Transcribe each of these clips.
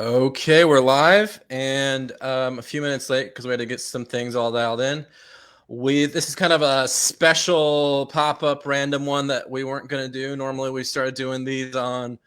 Okay, we're live and a few minutes late because we had to get some things all dialed in. This is kind of a special pop-up random one that we weren't going to do. Normally we started doing these on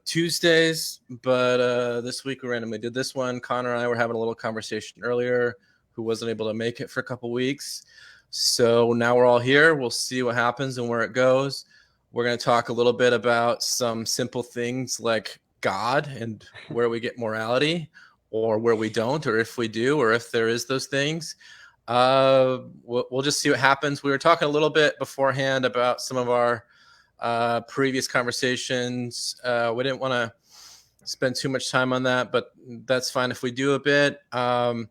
Tuesdays, but this week we randomly did this one. Connor and I were having a little conversation earlier, who wasn't able to make it for a couple weeks. So now we're all here. We'll see what happens and where it goes. We're going to talk a little bit about some simple things like God and where we get morality, or where we don't, or if we do, or if there is those things. We'll just see what happens. We were talking a little bit beforehand about some of our previous conversations. We didn't want to spend too much time on that, but that's fine if we do a bit. Connor,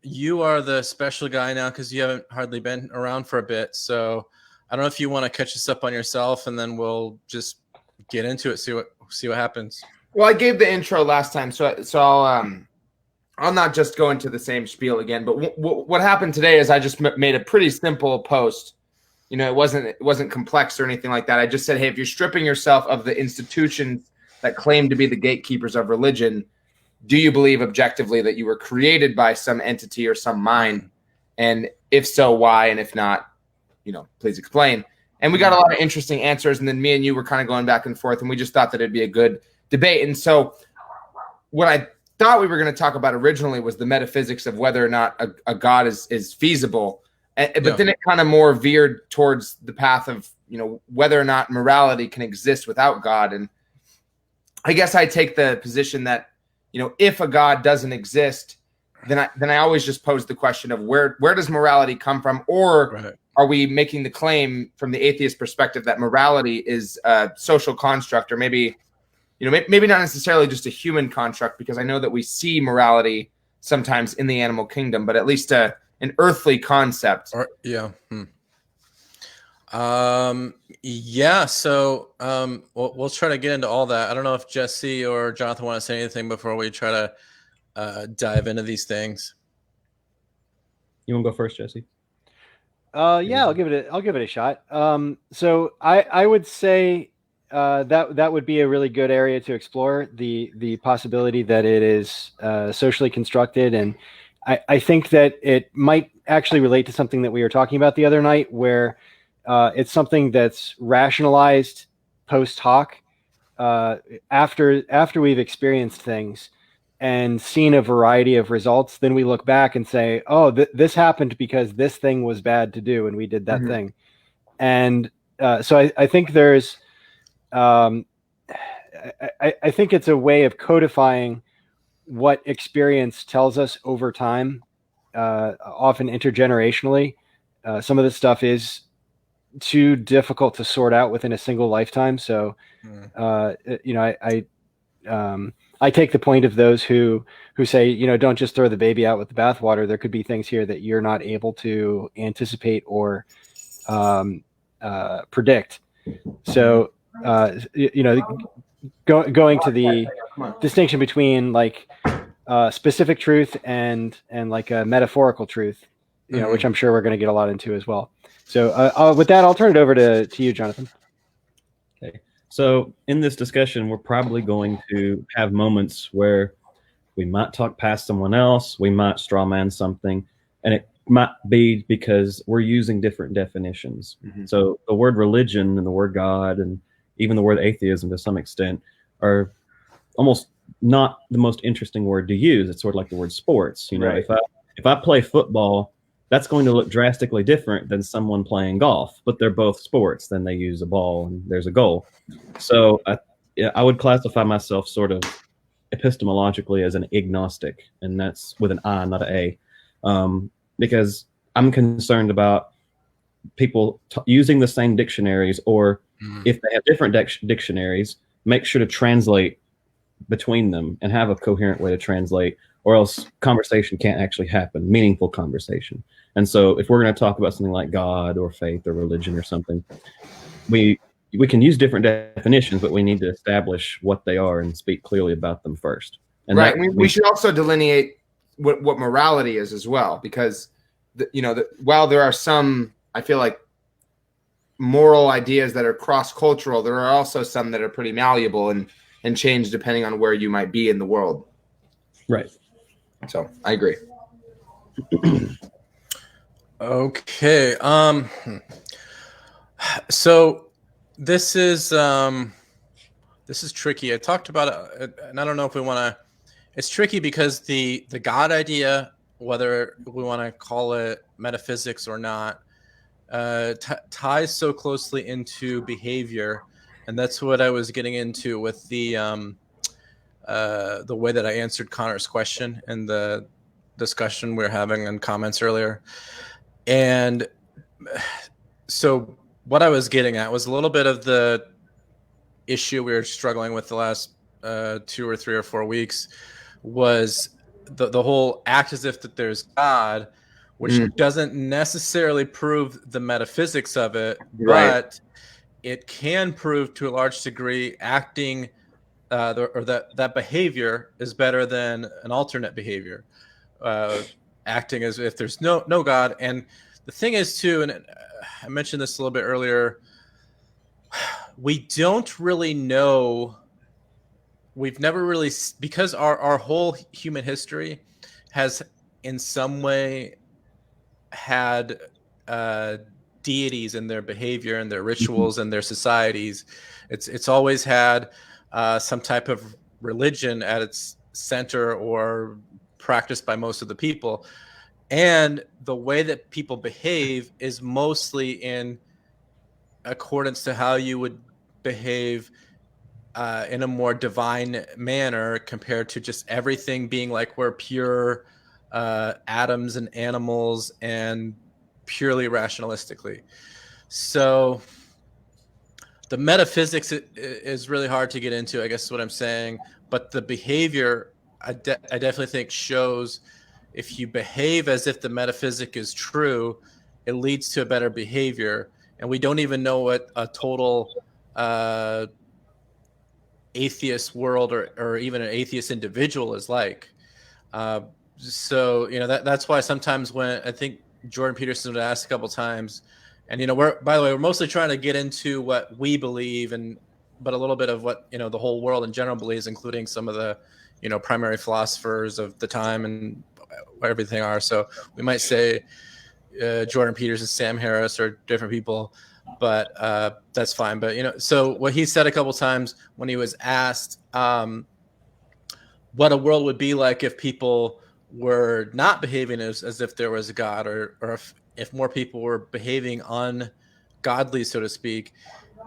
you are the special guy now because you haven't hardly been around for a bit. So I don't know if you want to catch us up on yourself, and then we'll just get into it, see what happens. Well, I gave the intro last time, so I'll not just go into the same spiel again. But what happened today is I just made a pretty simple post. You know, it wasn't complex or anything like that. I just said, hey, if you're stripping yourself of the institutions that claim to be the gatekeepers of religion, do you believe objectively that you were created by some entity or some mind? And if so, why? And if not, please explain. And we got a lot of interesting answers. And then me and you were kind of going back and forth, and we just thought that it'd be a good debate. And so what I thought we were going to talk about originally was the metaphysics of whether or not a God is feasible. But then it kind of more veered towards the path of, whether or not morality can exist without God. And I guess I take the position that, if a God doesn't exist, then I always just pose the question of where does morality come from? Or are we making the claim from the atheist perspective that morality is a social construct, or maybe not necessarily just a human construct, because I know that we see morality sometimes in the animal kingdom, but at least an earthly concept. So we'll try to get into all that. I don't know if Jesse or Jonathan want to say anything before we try to dive into these things. You want to go first, Jesse? Yeah, I'll give it a shot. So I would say that would be a really good area to explore, the possibility that it is socially constructed. And I think that it might actually relate to something that we were talking about the other night, where it's something that's rationalized post hoc, after we've experienced things and seen a variety of results. Then we look back and say, oh, this happened because this thing was bad to do, and we did that thing. And so I think there's I think it's a way of codifying what experience tells us over time, often intergenerationally. Some of this stuff is too difficult to sort out within a single lifetime. So, I take the point of those who say, don't just throw the baby out with the bathwater. There could be things here that you're not able to anticipate or predict. So, going to the distinction between like specific truth and like a metaphorical truth, which I'm sure we're going to get a lot into as well. So with that, I'll turn it over to you, Jonathan. Okay. So in this discussion, we're probably going to have moments where we might talk past someone else, we might straw man something, and it might be because we're using different definitions. So the word religion and the word God and even the word atheism to some extent are almost not the most interesting word to use. It's sort of like the word sports. Right. If I play football, that's going to look drastically different than someone playing golf, but they're both sports. Then they use a ball and there's a goal. So I would classify myself sort of epistemologically as an agnostic, and that's with an I, not an A, because I'm concerned about people using the same dictionaries, or if they have different dictionaries, make sure to translate between them and have a coherent way to translate, or else conversation can't actually happen, meaningful conversation. And so if we're going to talk about something like God or faith or religion or something, we can use different definitions, but we need to establish what they are and speak clearly about them first. And we should also delineate what morality is as well, because while there are some, I feel like, moral ideas that are cross-cultural, there are also some that are pretty malleable. And and change depending on where you might be in the world. Right. So I agree. Okay. So this is tricky. I talked about it, and I don't know if we want to. It's tricky because the God idea, whether we want to call it metaphysics or not, ties so closely into behavior, and that's what I was getting into with the way that I answered Connor's question and the discussion we were having in comments earlier. And so what I was getting at was a little bit of the issue we were struggling with the last 2 or 3 or 4 weeks was the whole act as if that there's God, which doesn't necessarily prove the metaphysics of it, but it can prove to a large degree acting that behavior is better than an alternate behavior, acting as if there's no God. And the thing is too, and I mentioned this a little bit earlier, we don't really know. We've never really, because our whole human history has in some way had deities in their behavior and their rituals and their societies. It's always had some type of religion at its center or practiced by most of the people. And the way that people behave is mostly in accordance to how you would behave in a more divine manner compared to just everything being like we're pure atoms and animals and purely rationalistically. So the metaphysics is really hard to get into, I guess is what I'm saying. But the behavior, I definitely think shows if you behave as if the metaphysic is true, it leads to a better behavior. And we don't even know what a total atheist world or even an atheist individual is like. So, that's why sometimes when I think Jordan Peterson would ask a couple times, and, by the way, we're mostly trying to get into what we believe but a little bit of what, the whole world in general believes, including some of the, primary philosophers of the time and everything are. So we might say Jordan Peterson, Sam Harris, or different people, but that's fine. But, so what he said a couple times when he was asked what a world would be like if people were not behaving as if there was a God, or if more people were behaving ungodly, so to speak.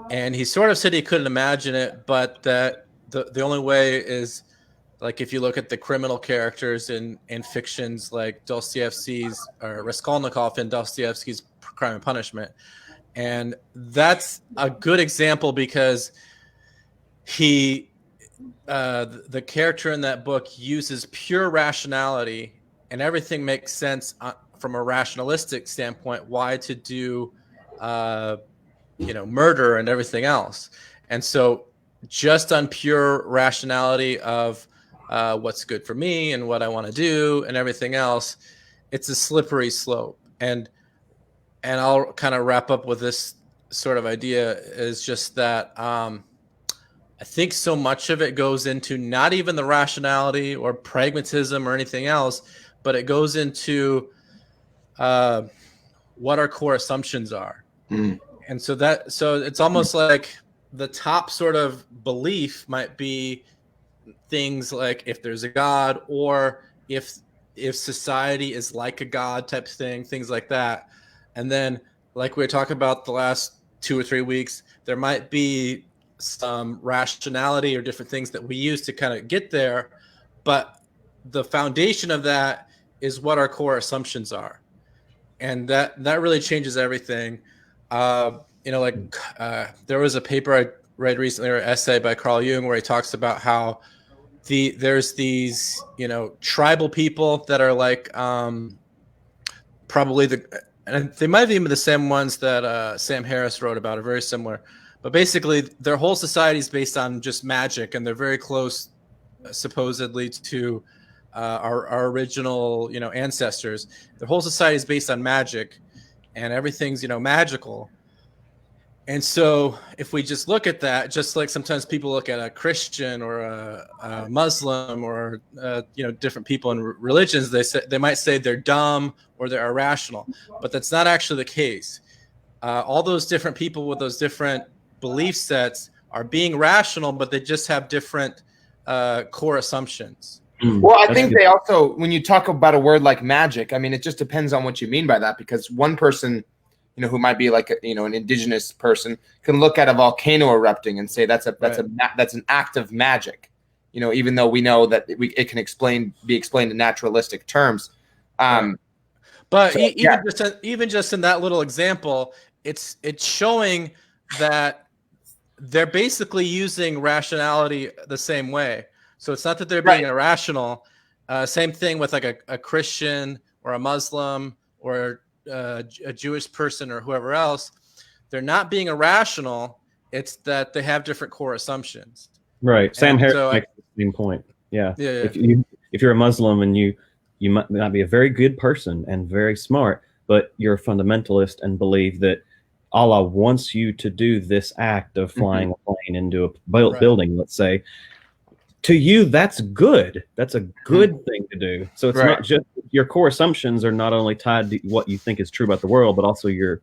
And he sort of said he couldn't imagine it, but that the only way is, like, if you look at the criminal characters in fictions like Dostoevsky's or Raskolnikov in Dostoevsky's Crime and Punishment. And that's a good example because the character in that book uses pure rationality, and everything makes sense from a rationalistic standpoint, why to do murder and everything else. And so just on pure rationality of what's good for me and what I want to do and everything else, it's a slippery slope. And I'll kind of wrap up with this sort of idea, is just that I think so much of it goes into not even the rationality or pragmatism or anything else, but it goes into what our core assumptions are. And so it's almost like the top sort of belief might be things like if there's a God, or if society is like a God type thing, things like that. And then, like we were talking about the last 2 or 3 weeks, there might be some rationality or different things that we use to kind of get there. But the foundation of that is what our core assumptions are. And that really changes everything. There was a paper I read recently, or an essay by Carl Jung, where he talks about how there's these, tribal people that are like probably and they might even be the same ones that Sam Harris wrote about, are very similar. But basically, their whole society is based on just magic, and they're very close, supposedly, to our original, ancestors. Their whole society is based on magic, and everything's, magical. And so if we just look at that, just like sometimes people look at a Christian or a Muslim or different people in religions, they might say they're dumb or they're irrational, but that's not actually the case. All those different people with those different belief sets are being rational, but they just have different core assumptions. Well, I think they also, when you talk about a word like magic, I mean, it just depends on what you mean by that, because one person, who might be like an indigenous person, can look at a volcano erupting and say that's an act of magic, even though we know that it can be explained in naturalistic terms. But even just in that little example, it's showing that they're basically using rationality the same way. So it's not that they're being irrational. Same thing with like a Christian or a Muslim or a Jewish person or whoever else. They're not being irrational. It's that they have different core assumptions. Right. Sam Harris makes the same point. Yeah. If you're a Muslim and you might not be a very good person and very smart, but you're a fundamentalist and believe that Allah wants you to do this act of flying a plane into a building, let's say, to you, that's good. That's a good thing to do. So it's not just your core assumptions are not only tied to what you think is true about the world, but also your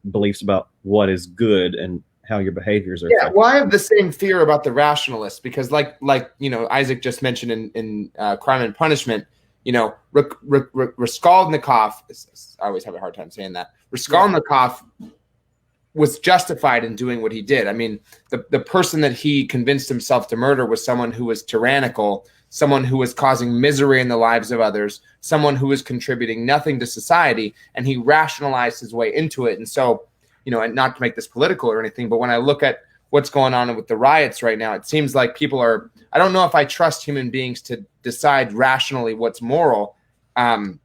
beliefs about what is good and how your behaviors are. Yeah, well, I have the same fear about the rationalists because, like Isaac just mentioned in Crime and Punishment, Raskolnikov. I always have a hard time saying that. Raskolnikov was justified in doing what he did. I mean, the person that he convinced himself to murder was someone who was tyrannical, someone who was causing misery in the lives of others, someone who was contributing nothing to society, and he rationalized his way into it. And so, and not to make this political or anything, but when I look at what's going on with the riots right now, it seems like people are, I don't know if I trust human beings to decide rationally what's moral. And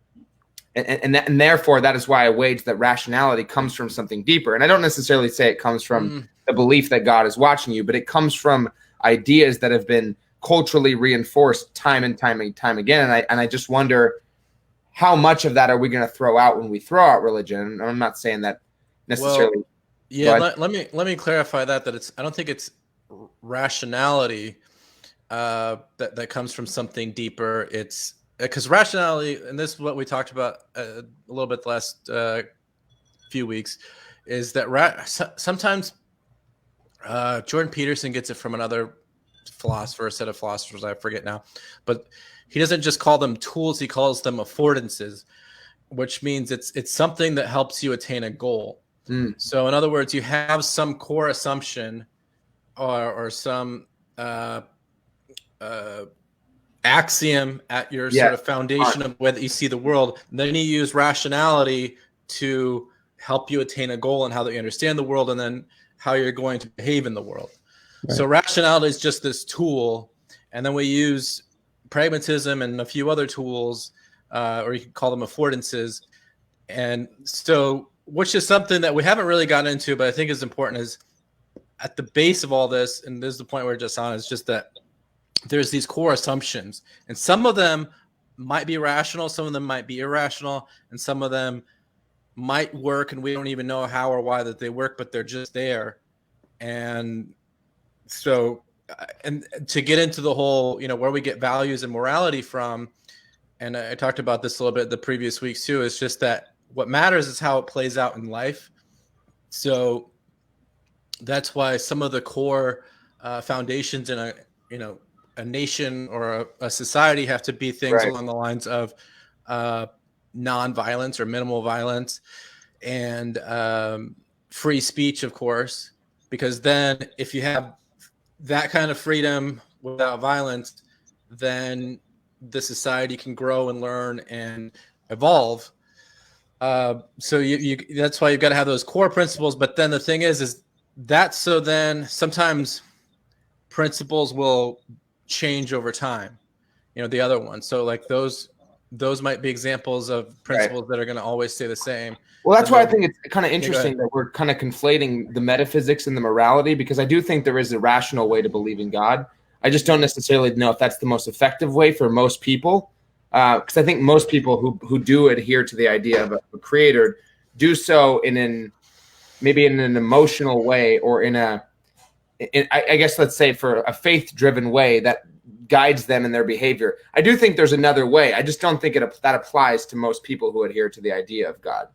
therefore, that is why I wage that rationality comes from something deeper. And I don't necessarily say it comes from the belief that God is watching you, but it comes from ideas that have been culturally reinforced time and time again. And I just wonder how much of that are we going to throw out when we throw out religion? And I'm not saying that necessarily. Well, let me clarify that I don't think it's rationality that comes from something deeper. It's because rationality, and this is what we talked about a little bit the last few weeks, is that sometimes Jordan Peterson gets it from another philosopher, a set of philosophers, I forget now, but he doesn't just call them tools, he calls them affordances, which means it's something that helps you attain a goal. So in other words, you have some core assumption or some axiom at your sort of foundation of the way that you see the world. And then you use rationality to help you attain a goal and how that you understand the world and then how you're going to behave in the world. Right. So rationality is just this tool. And then we use pragmatism and a few other tools, or you can call them affordances. And so, which is something that we haven't really gotten into, but I think is important, is at the base of all this, and this is the point we're just on, is just that there's these core assumptions, and some of them might be rational, some of them might be irrational, and some of them might work, and we don't even know how or why that they work, but they're just there. And so, and to get into the whole, where we get values and morality from, and I talked about this a little bit the previous weeks too, is just that what matters is how it plays out in life. So that's why some of the core foundations in a nation or a society have to be things along the lines of non-violence or minimal violence and free speech, of course, because then if you have that kind of freedom without violence, then the society can grow and learn and evolve. So you that's why you've got to have those core principles. But then the thing is that so then sometimes principles will change over time, the other ones. So like those might be examples of principles that are going to always stay the same. Well, that's why I think it's kind of interesting that we're kind of conflating the metaphysics and the morality, because I do think there is a rational way to believe in God. I just don't necessarily know if that's the most effective way for most people. Because I think most people who do adhere to the idea of a creator do so in an maybe in an emotional way, or I guess let's say for a faith-driven way that guides them in their behavior. I do think there's another way. I just don't think that applies to most people who adhere to the idea of God.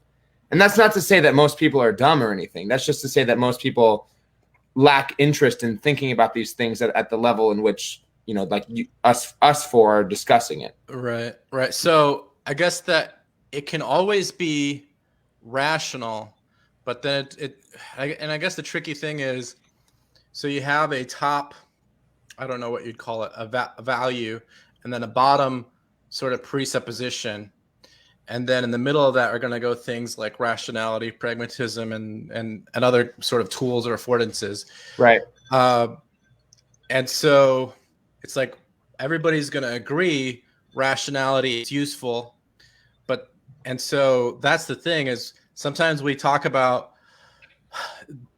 And that's not to say that most people are dumb or anything. That's just to say that most people lack interest in thinking about these things at the level in which, like us four are discussing it. Right. So I guess that it can always be rational, but then I guess the tricky thing is, so you have a top, I don't know what you'd call it, a value, and then a bottom sort of presupposition. And then in the middle of that are going to go things like rationality, pragmatism, and other sort of tools or affordances. Right. And so it's like everybody's going to agree rationality is useful. And so that's the thing, is sometimes we talk about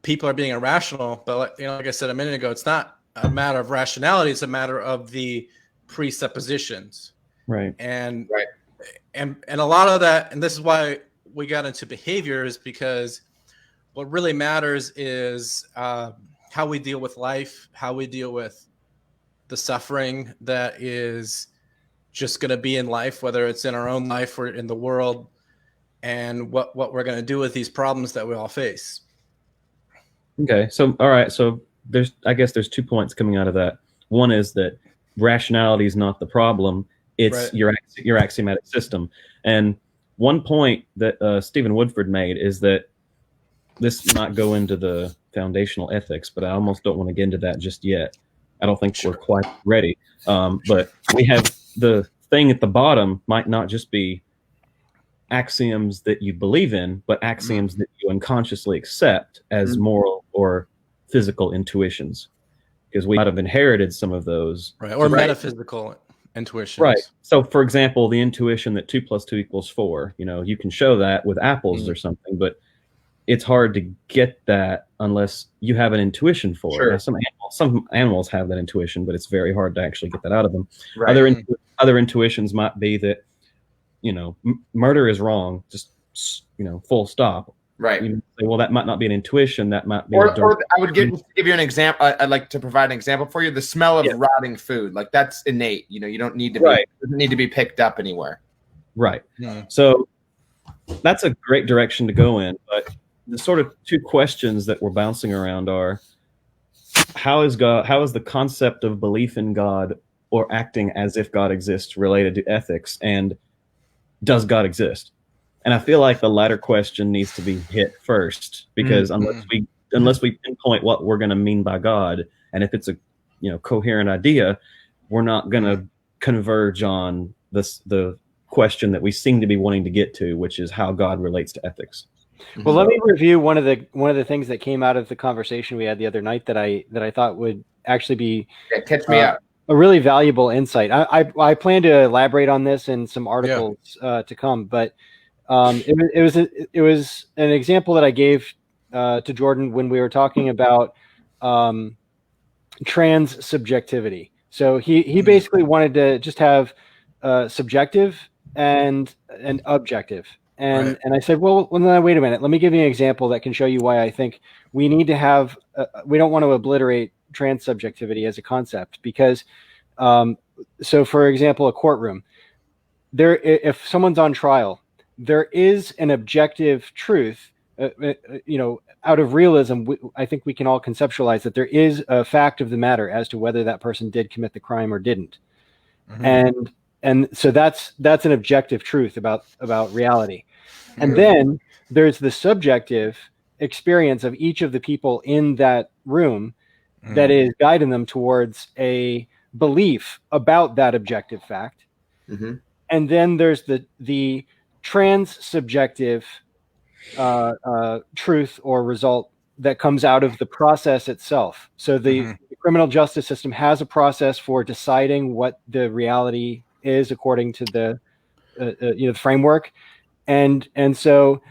people are being irrational, but like I said a minute ago, it's not a matter of rationality. It's a matter of the presuppositions. Right. And a lot of that, and this is why we got into behaviors, because what really matters is how we deal with life, how we deal with the suffering that is just going to be in life, whether it's in our own life or in the world, and what we're going to do with these problems that we all face. Okay. So, all right. So I guess there's 2 points coming out of that. One is that rationality is not the problem. It's your axiomatic system. And one point that Stephen Woodford made is that this might go into the foundational ethics, but I almost don't want to get into that just yet. I don't think we're quite ready. But we have the thing at the bottom might not just be axioms that you believe in, but axioms that you unconsciously accept as moral or physical intuitions, because we might have inherited some of those. Right. Or metaphysical intuitions. Right. So, for example, the intuition that 2 + 2 = 4, you can show that with apples or something, but it's hard to get that unless you have an intuition for it. Now, some animals have that intuition, but it's very hard to actually get that out of them. Right. Other intuitions might be that, murder is wrong, just, full stop. Right. You say, well, that might not be an intuition. That might be. Or I would give you an example. I'd like to provide an example for you. The smell of rotting food, like that's innate. You don't need to be. It doesn't need to be picked up anywhere. Right. So that's a great direction to go in. But the sort of 2 questions that we're bouncing around are: how is the concept of belief in God or acting as if God exists related to ethics, and does God exist? And I feel like the latter question needs to be hit first, because unless we pinpoint what we're going to mean by God, and if it's a coherent idea, we're not going to converge on the question that we seem to be wanting to get to, which is how God relates to ethics. Well, let me review one of the things that came out of the conversation we had the other night that I thought would actually be catch me up. A really valuable insight. I plan to elaborate on this in some articles to come, but it was an example that I gave to Jordan when we were talking about trans subjectivity. So he basically wanted to just have subjective and objective. And I said, well, no, wait a minute. Let me give you an example that can show you why I think we need to have. We don't want to obliterate trans subjectivity as a concept, because, so for example, a courtroom, if someone's on trial, there is an objective truth, out of realism. I think we can all conceptualize that there is a fact of the matter as to whether that person did commit the crime or didn't. And so that's an objective truth about reality. And then there's the subjective experience of each of the people in that room that is guiding them towards a belief about that objective fact. And then there's the trans-subjective truth or result that comes out of the process itself. So the criminal justice system has a process for deciding what the reality is according to the framework, and so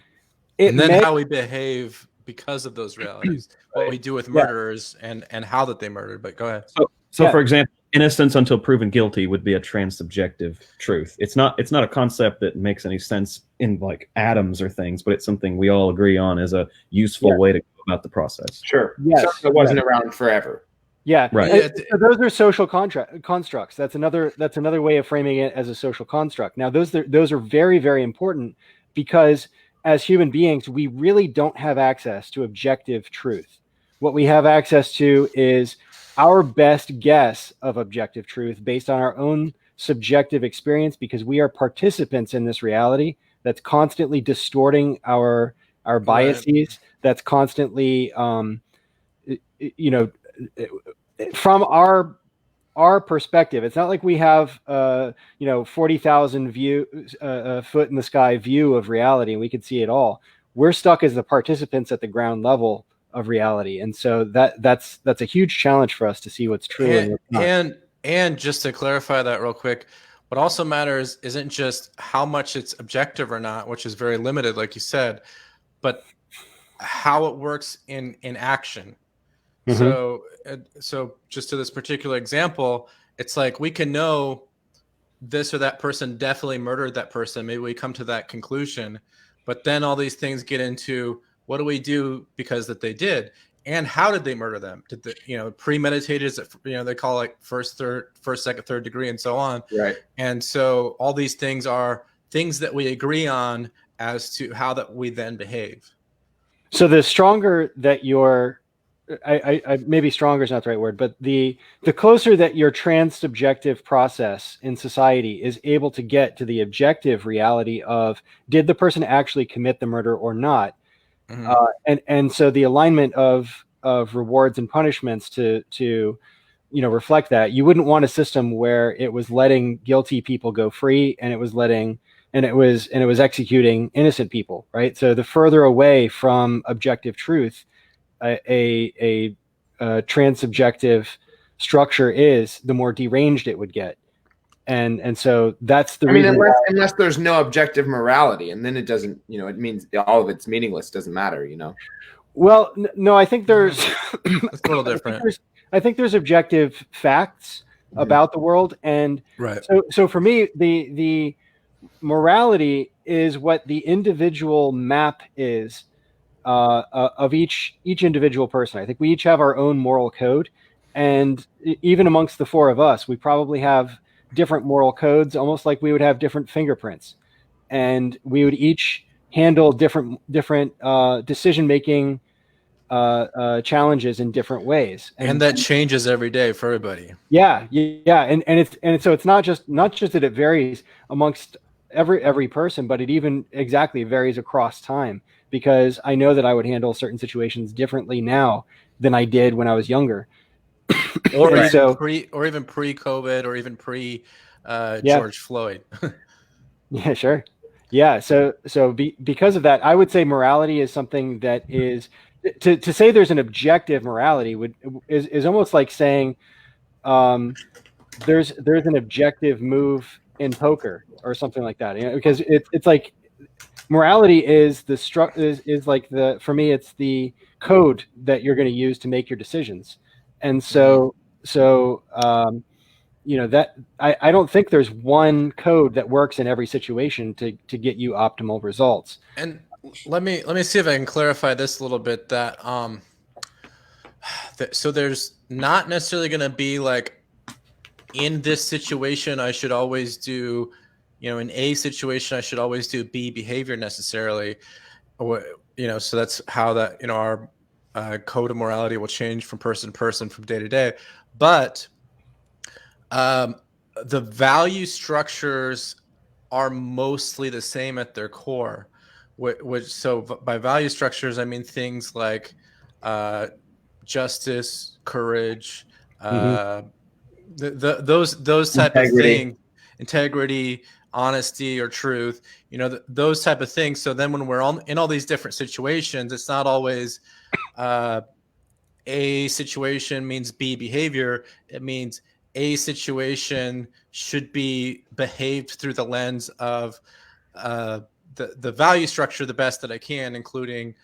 how we behave because of those realities, what we do with murderers and how that they murdered. But go ahead. So for example, innocence until proven guilty would be a transsubjective truth. It's not a concept that makes any sense in like atoms or things, but it's something we all agree on as a useful way to go about the process. Sure. Yes. Something that wasn't around forever. Yeah, right. So those are social constructs. That's another way of framing it as a social construct. Now, those are very, very important because as human beings, we really don't have access to objective truth. What we have access to is our best guess of objective truth based on our own subjective experience, because we are participants in this reality that's constantly distorting our biases. Right. That's constantly, from our perspective, it's not like we have 40,000 foot in the sky view of reality and we can see it all. We're stuck as the participants at the ground level of reality, and so that's a huge challenge for us to see what's true and what's not. And just to clarify that real quick, what also matters isn't just how much it's objective or not, which is very limited, like you said, but how it works in action. Mm-hmm. So just to this particular example, it's like we can know this or that person definitely murdered that person. Maybe we come to that conclusion, but then all these things get into what do we do because that they did, and how did they murder them? Did they, premeditated? Is it, they call like first, second, third degree, and so on. Right. And so all these things are things that we agree on as to how that we then behave. So the stronger that you're, I maybe stronger is not the right word, but the closer that your transsubjective process in society is able to get to the objective reality of did the person actually commit the murder or not, mm-hmm. And so the alignment of rewards and punishments to reflect that. You wouldn't want a system where it was letting guilty people go free and it was executing innocent people, right? So the further away from objective truth a transsubjective structure is, the more deranged it would get, and so that's the reason. Unless there's no objective morality, and then it doesn't, it means all of it's meaningless, doesn't matter, Well, no, I think there's it's a little different. I think there's objective facts about the world, and right. So for me, the morality is what the individual map is. Of each individual person. I think we each have our own moral code, and even amongst the four of us, we probably have different moral codes, almost like we would have different fingerprints, and we would each handle different decision-making challenges in different ways. And that changes every day for everybody. Yeah, and so it's not just that it varies amongst every person, but it even exactly varies across time. Because I know that I would handle certain situations differently now than I did when I was younger, or even pre-COVID, or even pre George Floyd. Yeah, sure. Yeah, so because of that, I would say morality is something that is to say there's an objective morality is almost like saying there's an objective move in poker or something like that. Because it's like. Morality is is like for me, it's the code that you're going to use to make your decisions. And so that I don't think there's one code that works in every situation to get you optimal results. And let me see if I can clarify this a little bit, that so there's not necessarily going to be like, in this situation I should always do, in A situation I should always do B behavior necessarily, or so that's how that our code of morality will change from person to person, from day to day. But the value structures are mostly the same at their core. So by value structures I mean things like justice, courage, those type of things, integrity, honesty or truth, those type of things. So then when we're in all these different situations, it's not always A situation means B behavior. It means A situation should be behaved through the lens of the value structure the best that I can, including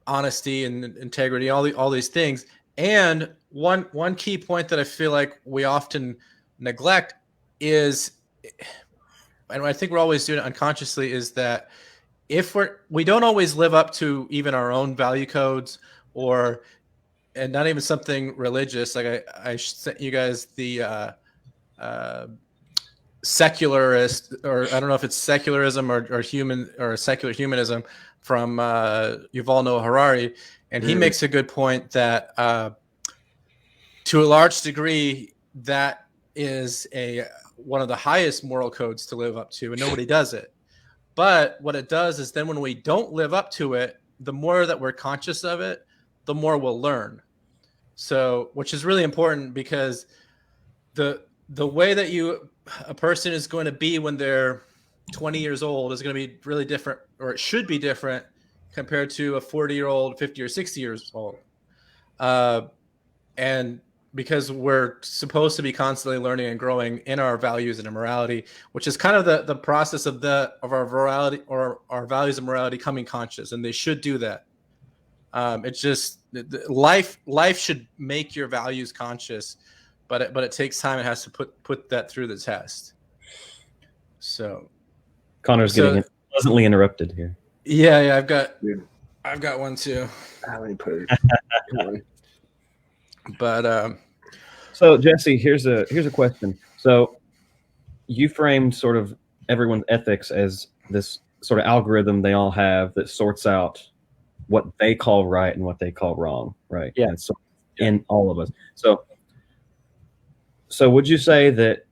honesty and integrity, all these things. And one key point that I feel like we often neglect is, and I think we're always doing it unconsciously, is that if we don't always live up to even our own value codes, and not even something religious. Like I sent you guys the secularist, or I don't know if it's secularism or secular humanism from Yuval Noah Harari, and he makes a good point that to a large degree that is one of the highest moral codes to live up to, and nobody does it. But what it does is then when we don't live up to it, the more that we're conscious of it, the more we'll learn. So, which is really important, because the way that a person is going to be when they're 20 years old is going to be really different, or it should be different compared to a 40-year-old, 50 or 60 years old. And because we're supposed to be constantly learning and growing in our values and in morality, which is kind of the process of our morality, or our values and morality coming conscious, and they should do that. It's just life should make your values conscious, but it takes time. It has to put that through the test. So Connor's getting pleasantly interrupted here. Yeah, I've got one too. Let me put it. But so Jesse, here's a question. So you framed sort of everyone's ethics as this sort of algorithm they all have that sorts out what they call right and what they call wrong, right? Yeah. And so in all of us. So would you say that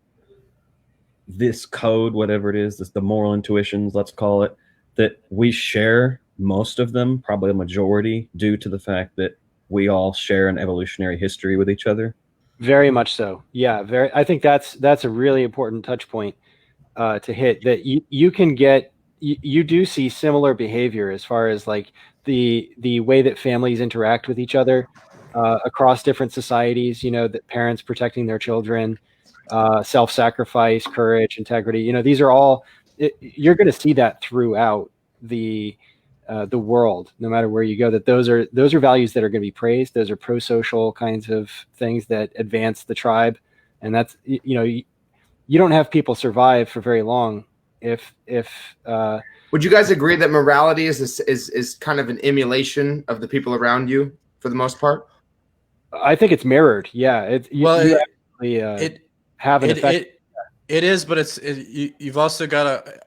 this code, whatever it is, the moral intuitions, let's call it, that we share most of them, probably a majority, due to the fact that we all share an evolutionary history with each other? Very much so. Yeah, I think that's a really important touch point to hit, that you can get, you do see similar behavior as far as like the way that families interact with each other across different societies, that parents protecting their children, self-sacrifice, courage, integrity, these are all, you're going to see that throughout the world, no matter where you go, that those are values that are going to be praised. Those are pro-social kinds of things that advance the tribe. And that's, you don't have people survive for very long if would you guys agree that morality is kind of an emulation of the people around you for the most part? I think it's mirrored. Yeah. It have an effect. It is, but you've also got to.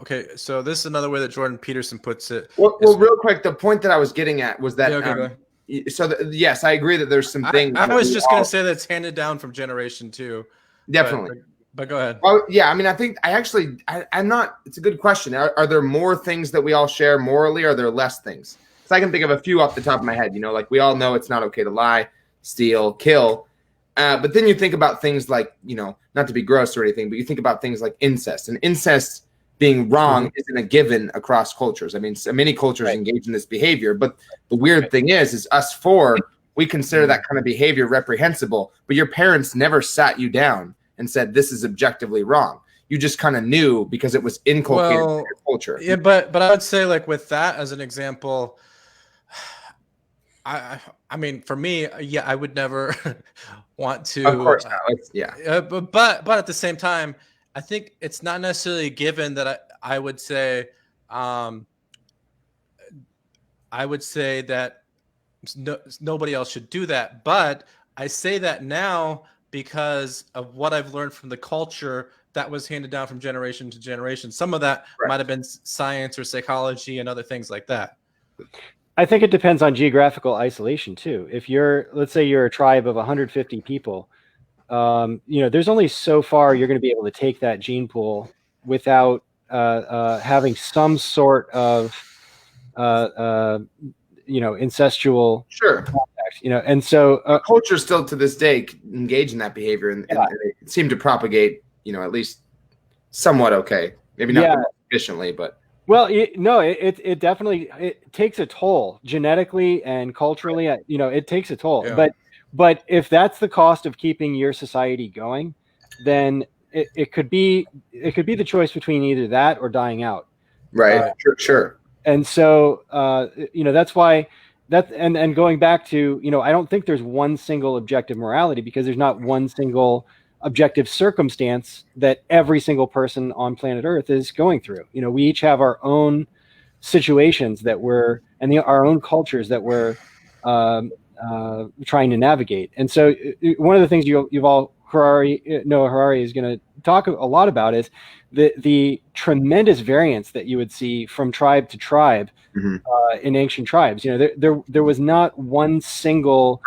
Okay, so this is another way that Jordan Peterson puts it. Well, real quick, the point that I was getting at was that. Yes, I agree that there's some things. I was just going to say that it's handed down from generation two. Definitely. But go ahead. Well, yeah, I mean, I think I'm not. It's a good question. Are there more things that we all share morally? Or are there less things? So I can think of a few off the top of my head. Like we all know it's not okay to lie, steal, kill. But then you think about things like, not to be gross or anything, but you think about things like incest. And incest being wrong isn't a given across cultures. I mean, so many cultures engage in this behavior. But the weird thing is us four, we consider that kind of behavior reprehensible. But your parents never sat you down and said, this is objectively wrong. You just kind of knew because it was inculcated in your culture. Yeah, but I would say, like, with that as an example, I mean, for me, yeah, I would never want to. Of course not. But at the same time, I think it's not necessarily a given that I would say that nobody else should do that. But I say that now because of what I've learned from the culture that was handed down from generation to generation. Some of that might have been science or psychology and other things like that. I think it depends on geographical isolation too. If let's say you're a tribe of 150 people, there's only so far you're going to be able to take that gene pool without having some sort of incestual contact, and so cultures still to this day engage in that behavior and they seem to propagate, at least somewhat okay, maybe not efficiently, but well, it definitely takes a toll genetically and culturally. It takes a toll. Yeah. But if that's the cost of keeping your society going, then it could be the choice between either that or dying out. Right. Sure. And so that's why and going back to, I don't think there's one single objective morality, because there's not one single objective circumstance that every single person on planet Earth is going through. We each have our own situations that we're, and our own cultures that we're trying to navigate. And so one of the things Noah Harari is going to talk a lot about is the tremendous variance that you would see from tribe to tribe in ancient tribes. There was not one single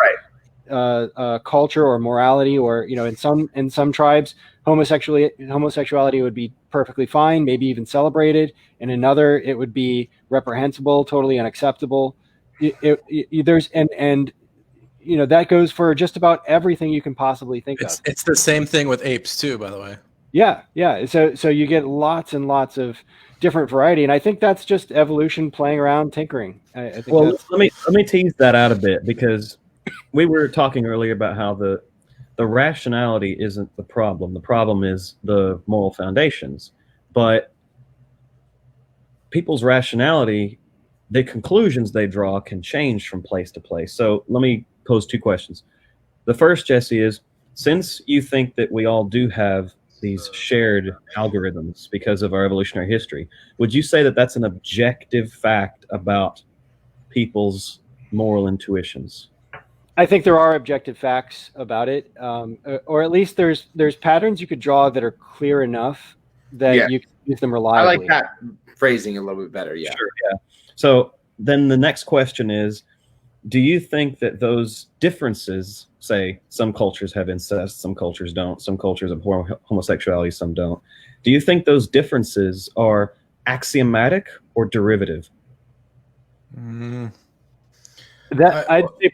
culture or morality, or in some tribes homosexuality would be perfectly fine, maybe even celebrated. In another, it would be reprehensible, totally unacceptable. That goes for just about everything you can possibly think of. It's the same thing with apes too, by the way. Yeah. So you get lots and lots of different variety, and I think that's just evolution playing around, tinkering. I think. Well, let me tease that out a bit, because we were talking earlier about how the rationality isn't the problem. The problem is the moral foundations. But people's rationality, the conclusions they draw, can change from place to place. So let me pose two questions. The first, Jesse, is, since you think that we all do have these shared algorithms because of our evolutionary history, would you say that that's an objective fact about people's moral intuitions? I think there are objective facts about it, or at least there's patterns you could draw that are clear enough that you can use them reliably. I like that phrasing a little bit better. Yeah. Sure. Yeah. So then the next question is, do you think that those differences, say some cultures have incest, some cultures don't, some cultures abhor homosexuality, some don't, do you think those differences are axiomatic or derivative? I'd say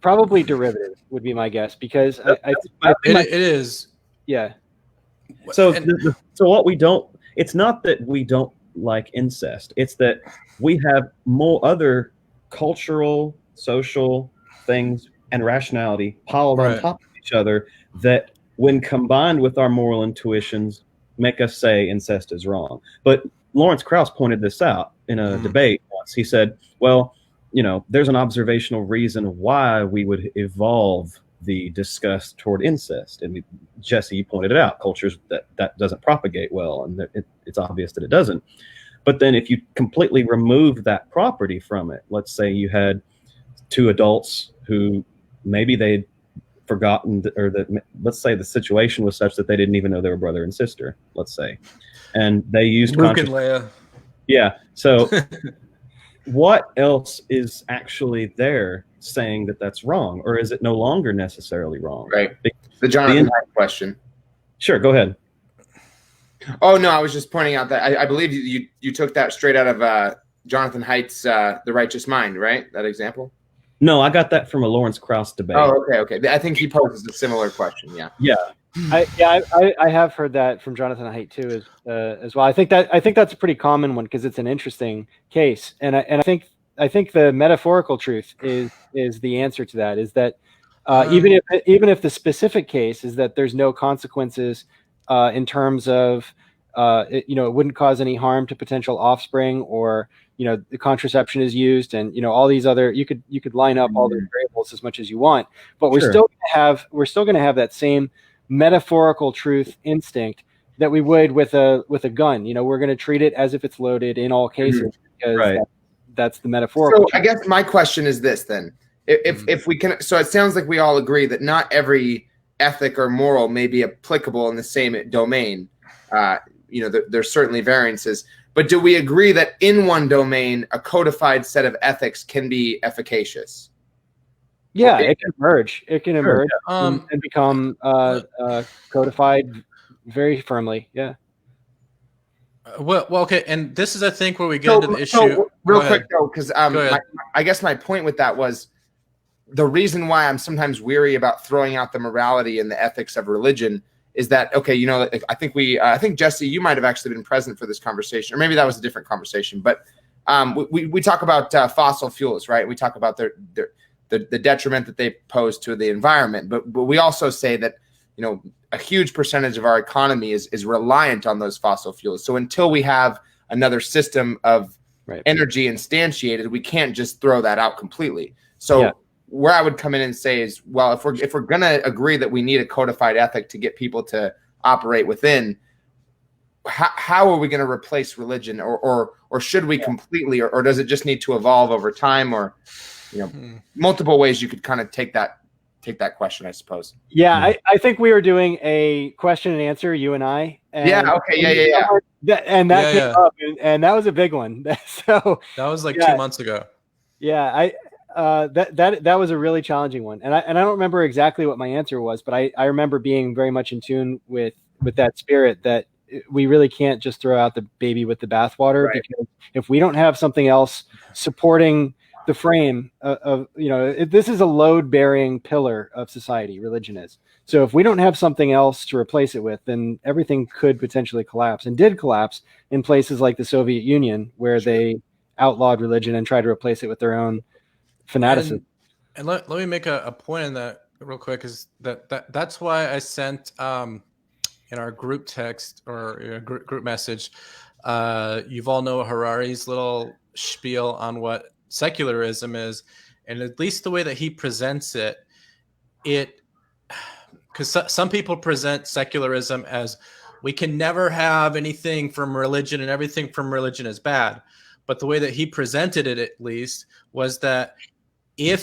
probably derivative would be my guess, because it is. Yeah. So what we don't, it's not that we don't like incest, it's that we have more other cultural, social things and rationality piled on top of each other that, when combined with our moral intuitions, make us say incest is wrong. But Lawrence Krauss pointed this out in a debate once. He said, well, there's an observational reason why we would evolve the disgust toward incest. And Jesse, you pointed it out, cultures that doesn't propagate well, and it's obvious that it doesn't. But then if you completely remove that property from it, let's say you had two adults who maybe they'd forgotten, or that, let's say the situation was such that they didn't even know they were brother and sister, let's say, and they used Luke and Leia. Yeah. So what else is actually there saying that that's wrong, or is it no longer necessarily wrong? Right. The Jonathan Haidt question. Sure. Go ahead. Oh, no, I was just pointing out that I believe you took that straight out of Jonathan Haidt's The Righteous Mind, right? That example? No, I got that from a Lawrence Krauss debate. Oh, okay. I think he poses a similar question. Yeah. Yeah. I have heard that from Jonathan Haidt too, as well. I think that's a pretty common one, because it's an interesting case, and I think the metaphorical truth is the answer to that. Is that even if the specific case is that there's no consequences in terms of it wouldn't cause any harm to potential offspring, or the contraception is used, and all these other, you could line up all those variables as much as you want, but we're still going to have that same metaphorical truth instinct that we would with a gun. We're going to treat it as if it's loaded in all cases, because that's the metaphorical. So I guess my question is this then: if we can, so it sounds like we all agree that not every ethic or moral may be applicable in the same domain. There's certainly variances, but do we agree that in one domain, a codified set of ethics can be efficacious? Yeah, it can emerge. It can emerge and become codified very firmly. Yeah. Well, okay, and this is, I think, where we get into the issue. Real quick though, because I guess my point with that was the reason why I'm sometimes weary about throwing out the morality and the ethics of religion is that, I think Jesse, you might have actually been present for this conversation, or maybe that was a different conversation, but we talk about fossil fuels, right? We talk about the detriment that they pose to the environment, but we also say that a huge percentage of our economy is reliant on those fossil fuels. So until we have another system of energy instantiated, we can't just throw that out completely. So where I would come in and say is, well, if we're going to agree that we need a codified ethic to get people to operate within, how are we going to replace religion, or should we completely, or does it just need to evolve over time, or multiple ways you could kind of take that question, I suppose. Yeah, I think we were doing a question and answer, you and I. And and that came up, and that was a big one. So that was like 2 months ago. Yeah, that was a really challenging one, and I don't remember exactly what my answer was, but I remember being very much in tune with that spirit that we really can't just throw out the baby with the bathwater, because if we don't have something else supporting the frame of this is a load-bearing pillar of society, religion is. So if we don't have something else to replace it with, then everything could potentially collapse, and did collapse in places like the Soviet Union, where they outlawed religion and tried to replace it with their own fanaticism. And let me make a point in that real quick, is that's why I sent in our group text or group message, Yuval Noah Harari's little spiel on what secularism is, and at least the way that he presents it, because some people present secularism as we can never have anything from religion and everything from religion is bad. But the way that he presented it, at least, was that I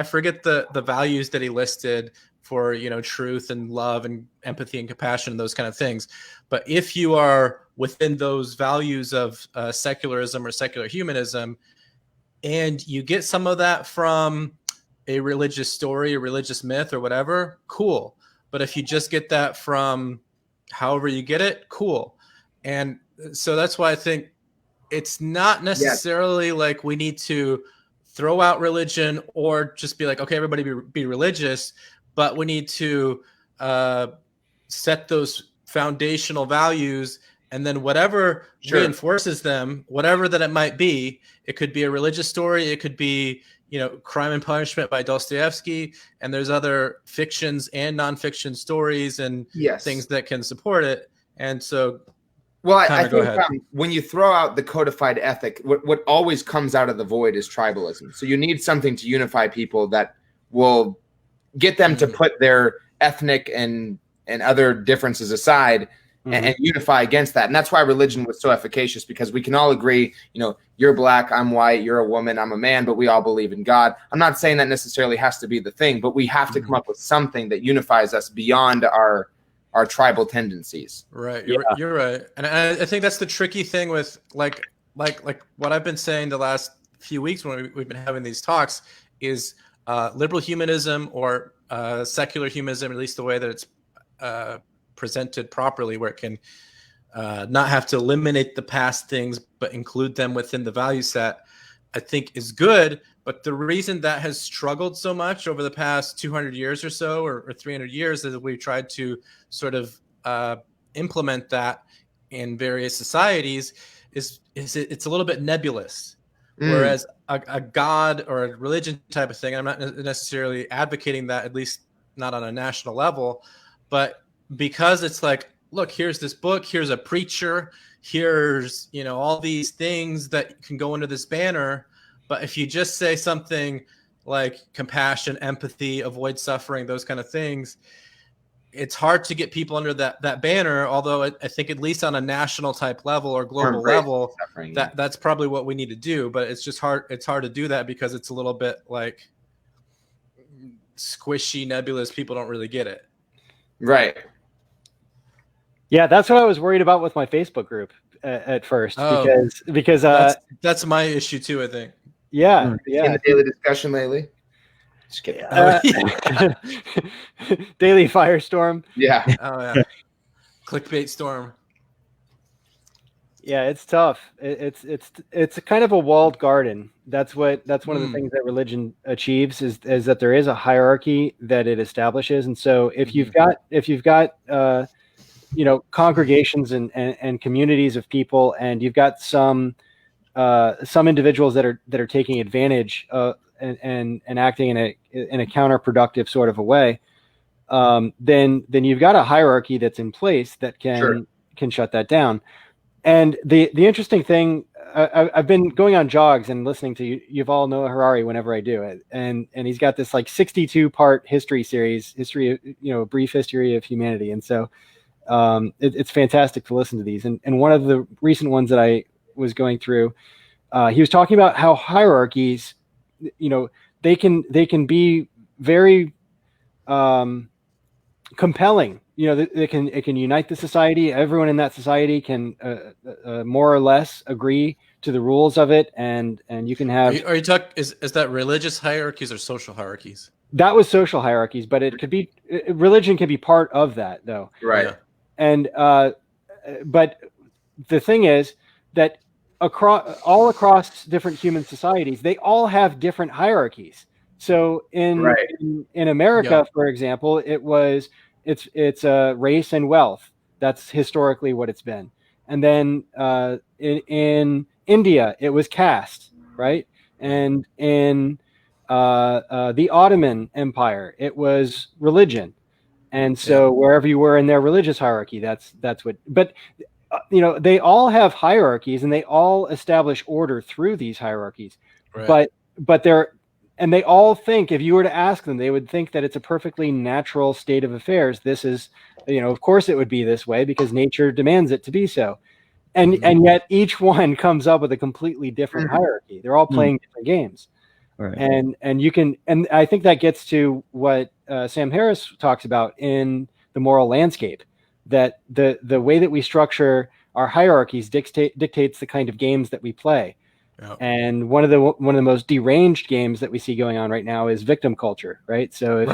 forget the values that he listed for, truth and love and empathy and compassion and those kind of things. But if you are within those values of secularism or secular humanism, and you get some of that from a religious story, a religious myth or whatever, cool. But if you just get that from however you get it, cool. And so that's why I think it's not necessarily like we need to throw out religion or just be like, okay, everybody be religious, but we need to set those foundational values, and then whatever reinforces them, whatever that it might be, it could be a religious story, it could be, Crime and Punishment by Dostoevsky, and there's other fictions and nonfiction stories and things that can support it. And so, well, I think when you throw out the codified ethic, what always comes out of the void is tribalism. So you need something to unify people that will get them to put their ethnic and other differences aside and unify against that. And that's why religion was so efficacious, because we can all agree, you're black, I'm white, you're a woman, I'm a man, but we all believe in God. I'm not saying that necessarily has to be the thing, but we have to come up with something that unifies us beyond our tribal tendencies. Right. You're right. And I think that's the tricky thing with like what I've been saying the last few weeks when we've been having these talks is liberal humanism or secular humanism, at least the way that it's presented properly, where it can not have to eliminate the past things but include them within the value set, I think is good. But the reason that has struggled so much over the past 200 years or so, or 300 years, is that we've tried to sort of implement that in various societies, is it's a little bit nebulous. Whereas a God or a religion type of thing, I'm not necessarily advocating that, at least not on a national level, but because it's like, look, here's this book, here's a preacher, here's, all these things that can go under this banner. But if you just say something like compassion, empathy, avoid suffering, those kind of things, it's hard to get people under that banner. Although I think at least on a national type level or global level, that's probably what we need to do. But it's just hard. It's hard to do that because it's a little bit like squishy, nebulous. People don't really get it. Right. Yeah, that's what I was worried about with my Facebook group at first, because that's my issue too, I think. Yeah. In the daily discussion lately. Just kidding. Daily firestorm. Yeah. Oh yeah. Clickbait storm. Yeah, it's tough. It's a kind of a walled garden. That's one of the things that religion achieves is that there is a hierarchy that it establishes. And so if you've got congregations and communities of people, and you've got some individuals that are taking advantage and acting in a counterproductive sort of a way, then you've got a hierarchy that's in place that can shut that down. And the interesting thing I've been going on jogs and listening to Yuval Noah Harari whenever I do it, and he's got this like 62-part history series, a brief history of humanity, and so it's fantastic to listen to these. And one of the recent ones that I was going through, he was talking about how hierarchies, they can be very compelling. It can unite the society. Everyone in that society can more or less agree to the rules of it, and you can have. Are you talking? Is that religious hierarchies or social hierarchies? That was social hierarchies, but it could be religion can be part of that, though. Right. Yeah. And but the thing is that all across different human societies, they all have different hierarchies. So in America, for example, it's race and wealth. That's historically what it's been. And then in India, it was caste, right? And in the Ottoman Empire, it was religion. And so wherever you were in their religious hierarchy, that's what. But they all have hierarchies, and they all establish order through these hierarchies. Right. But they all think, if you were to ask them, they would think that it's a perfectly natural state of affairs. This is, of course it would be this way because nature demands it to be so. And yet each one comes up with a completely different hierarchy. They're all playing different games. Right. And I think that gets to what Sam Harris talks about in The Moral Landscape, that the way that we structure our hierarchies dictates the kind of games that we play. Yep. And one of the most deranged games that we see going on right now is victim culture, right? So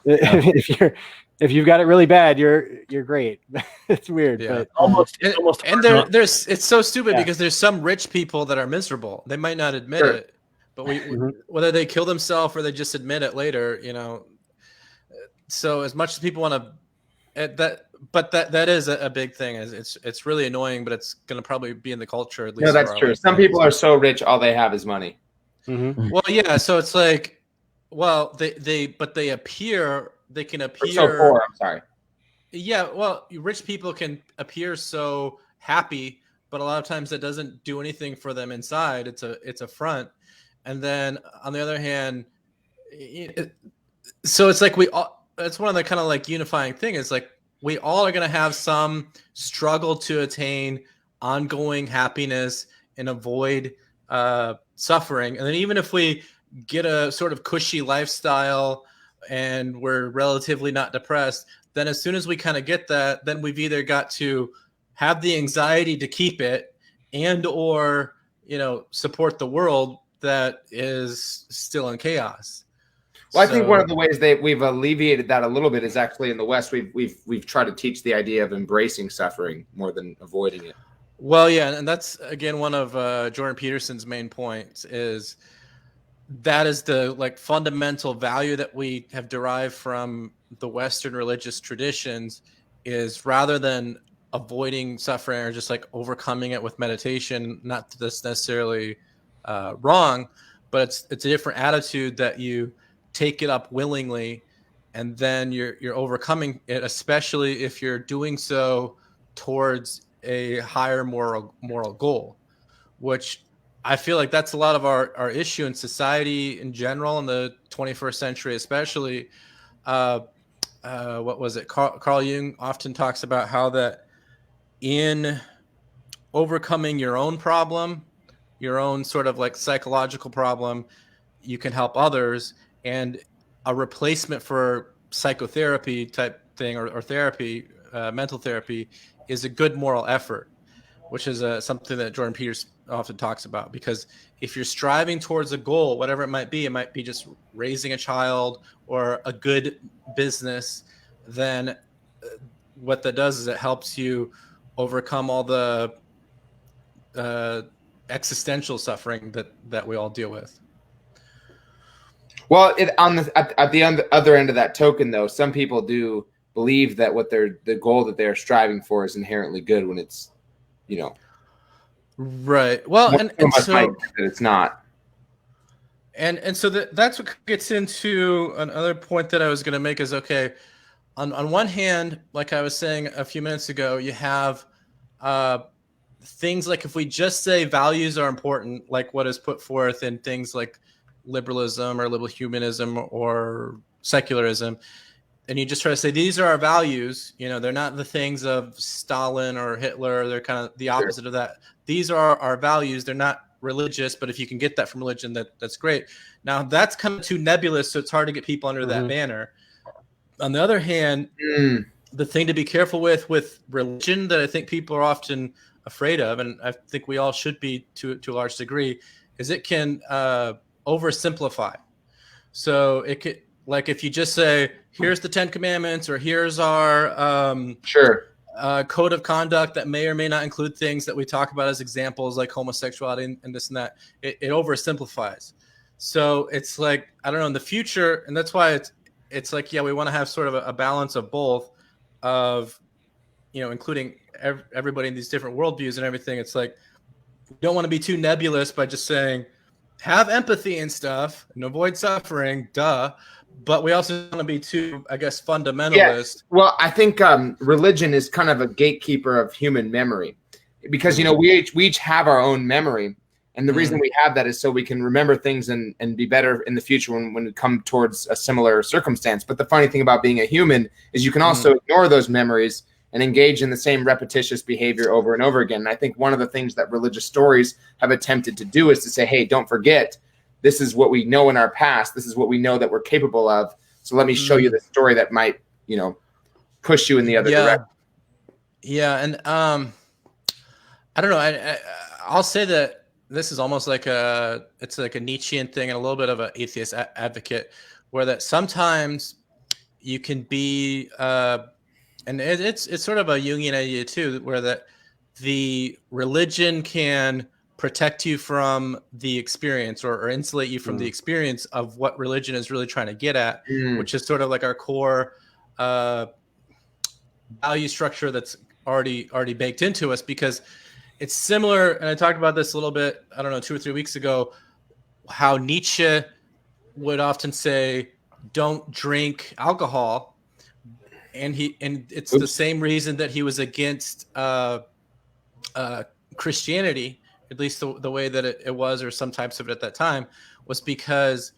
if you've got it really bad, you're great. It's weird, but it's so stupid because there's some rich people that are miserable. They might not admit it. But whether they kill themselves or they just admit it later, So as much as people want to, that is a big thing. It's really annoying, but it's going to probably be in the culture at least. No, that's true. Some people are so rich, all they have is money. Mm-hmm. Well, yeah. So it's like, well, they appear. They can appear. So poor. I'm sorry. Yeah. Well, rich people can appear so happy, but a lot of times that doesn't do anything for them inside. It's a front. And then on the other hand, so it's like it's one of the kind of like unifying thing. It's like we all are going to have some struggle to attain ongoing happiness and avoid suffering. And then even if we get a sort of cushy lifestyle and we're relatively not depressed, then as soon as we kind of get that, then we've either got to have the anxiety to keep it and or support the world that is still in chaos. Well, I think one of the ways that we've alleviated that a little bit is actually in the West. We've tried to teach the idea of embracing suffering more than avoiding it. Well, yeah, and that's again one of Jordan Peterson's main points is that is the fundamental value that we have derived from the Western religious traditions is rather than avoiding suffering or just like overcoming it with meditation. Not that that's necessarily wrong, but it's a different attitude that you take it up willingly, and then you're overcoming it, especially if you're doing so towards a higher moral goal, which I feel like that's a lot of our issue in society in general in the 21st century, especially. What was it? Carl Jung often talks about how that in overcoming your own problem, your own sort of like psychological problem, you can help others. And a replacement for psychotherapy type thing or therapy, mental therapy, is a good moral effort, which is something that Jordan Peterson often talks about. Because if you're striving towards a goal, whatever it might be just raising a child or a good business, then what that does is it helps you overcome all the existential suffering that we all deal with. Well, at the other end of that token, though, some people do believe that the goal that they're striving for is inherently good when it's, right. Well, and so it's not. And so that's what gets into another point that I was going to make is, okay, on one hand, like I was saying a few minutes ago, you have things like if we just say values are important, like what is put forth in things like liberalism or liberal humanism or secularism, and you just try to say these are our values, they're not the things of Stalin or Hitler. They're kind of the opposite of that. These are our values. They're not religious, but if you can get that from religion, that's great. Now that's kind of too nebulous, so it's hard to get people under that banner. On the other hand, the thing to be careful with religion that I think people are often afraid of, and I think we all should be to a large degree, is it can oversimplify. So it could, like if you just say, here's the 10 commandments, or here's our code of conduct that may or may not include things that we talk about as examples like homosexuality and this and that, it oversimplifies. So it's like, I don't know, in the future, and that's why it's like, yeah, we want to have sort of a balance of both, of, including everybody in these different worldviews and everything. It's like, we don't want to be too nebulous by just saying, have empathy and stuff and avoid suffering, but we also want to be too, I guess, fundamentalist. Yes. Well, I think religion is kind of a gatekeeper of human memory, because we each have our own memory, and the reason we have that is so we can remember things and be better in the future when we come towards a similar circumstance. But the funny thing about being a human is you can also ignore those memories and engage in the same repetitious behavior over and over again. And I think one of the things that religious stories have attempted to do is to say, hey, don't forget, this is what we know in our past. This is what we know that we're capable of. So let me show you the story that might, push you in the other direction. Yeah. And I don't know. I'll say that this is almost like it's like a Nietzschean thing and a little bit of an atheist advocate, where that sometimes you can be, and it's sort of a Jungian idea too, where that the religion can protect you from the experience or insulate you from the experience of what religion is really trying to get at, which is sort of like our core value structure that's already baked into us. Because it's similar, and I talked about this a little bit, I don't know, 2 or 3 weeks ago, how Nietzsche would often say, don't drink alcohol. And it's the same reason that he was against Christianity, at least the way that it was, or some types of it at that time, was because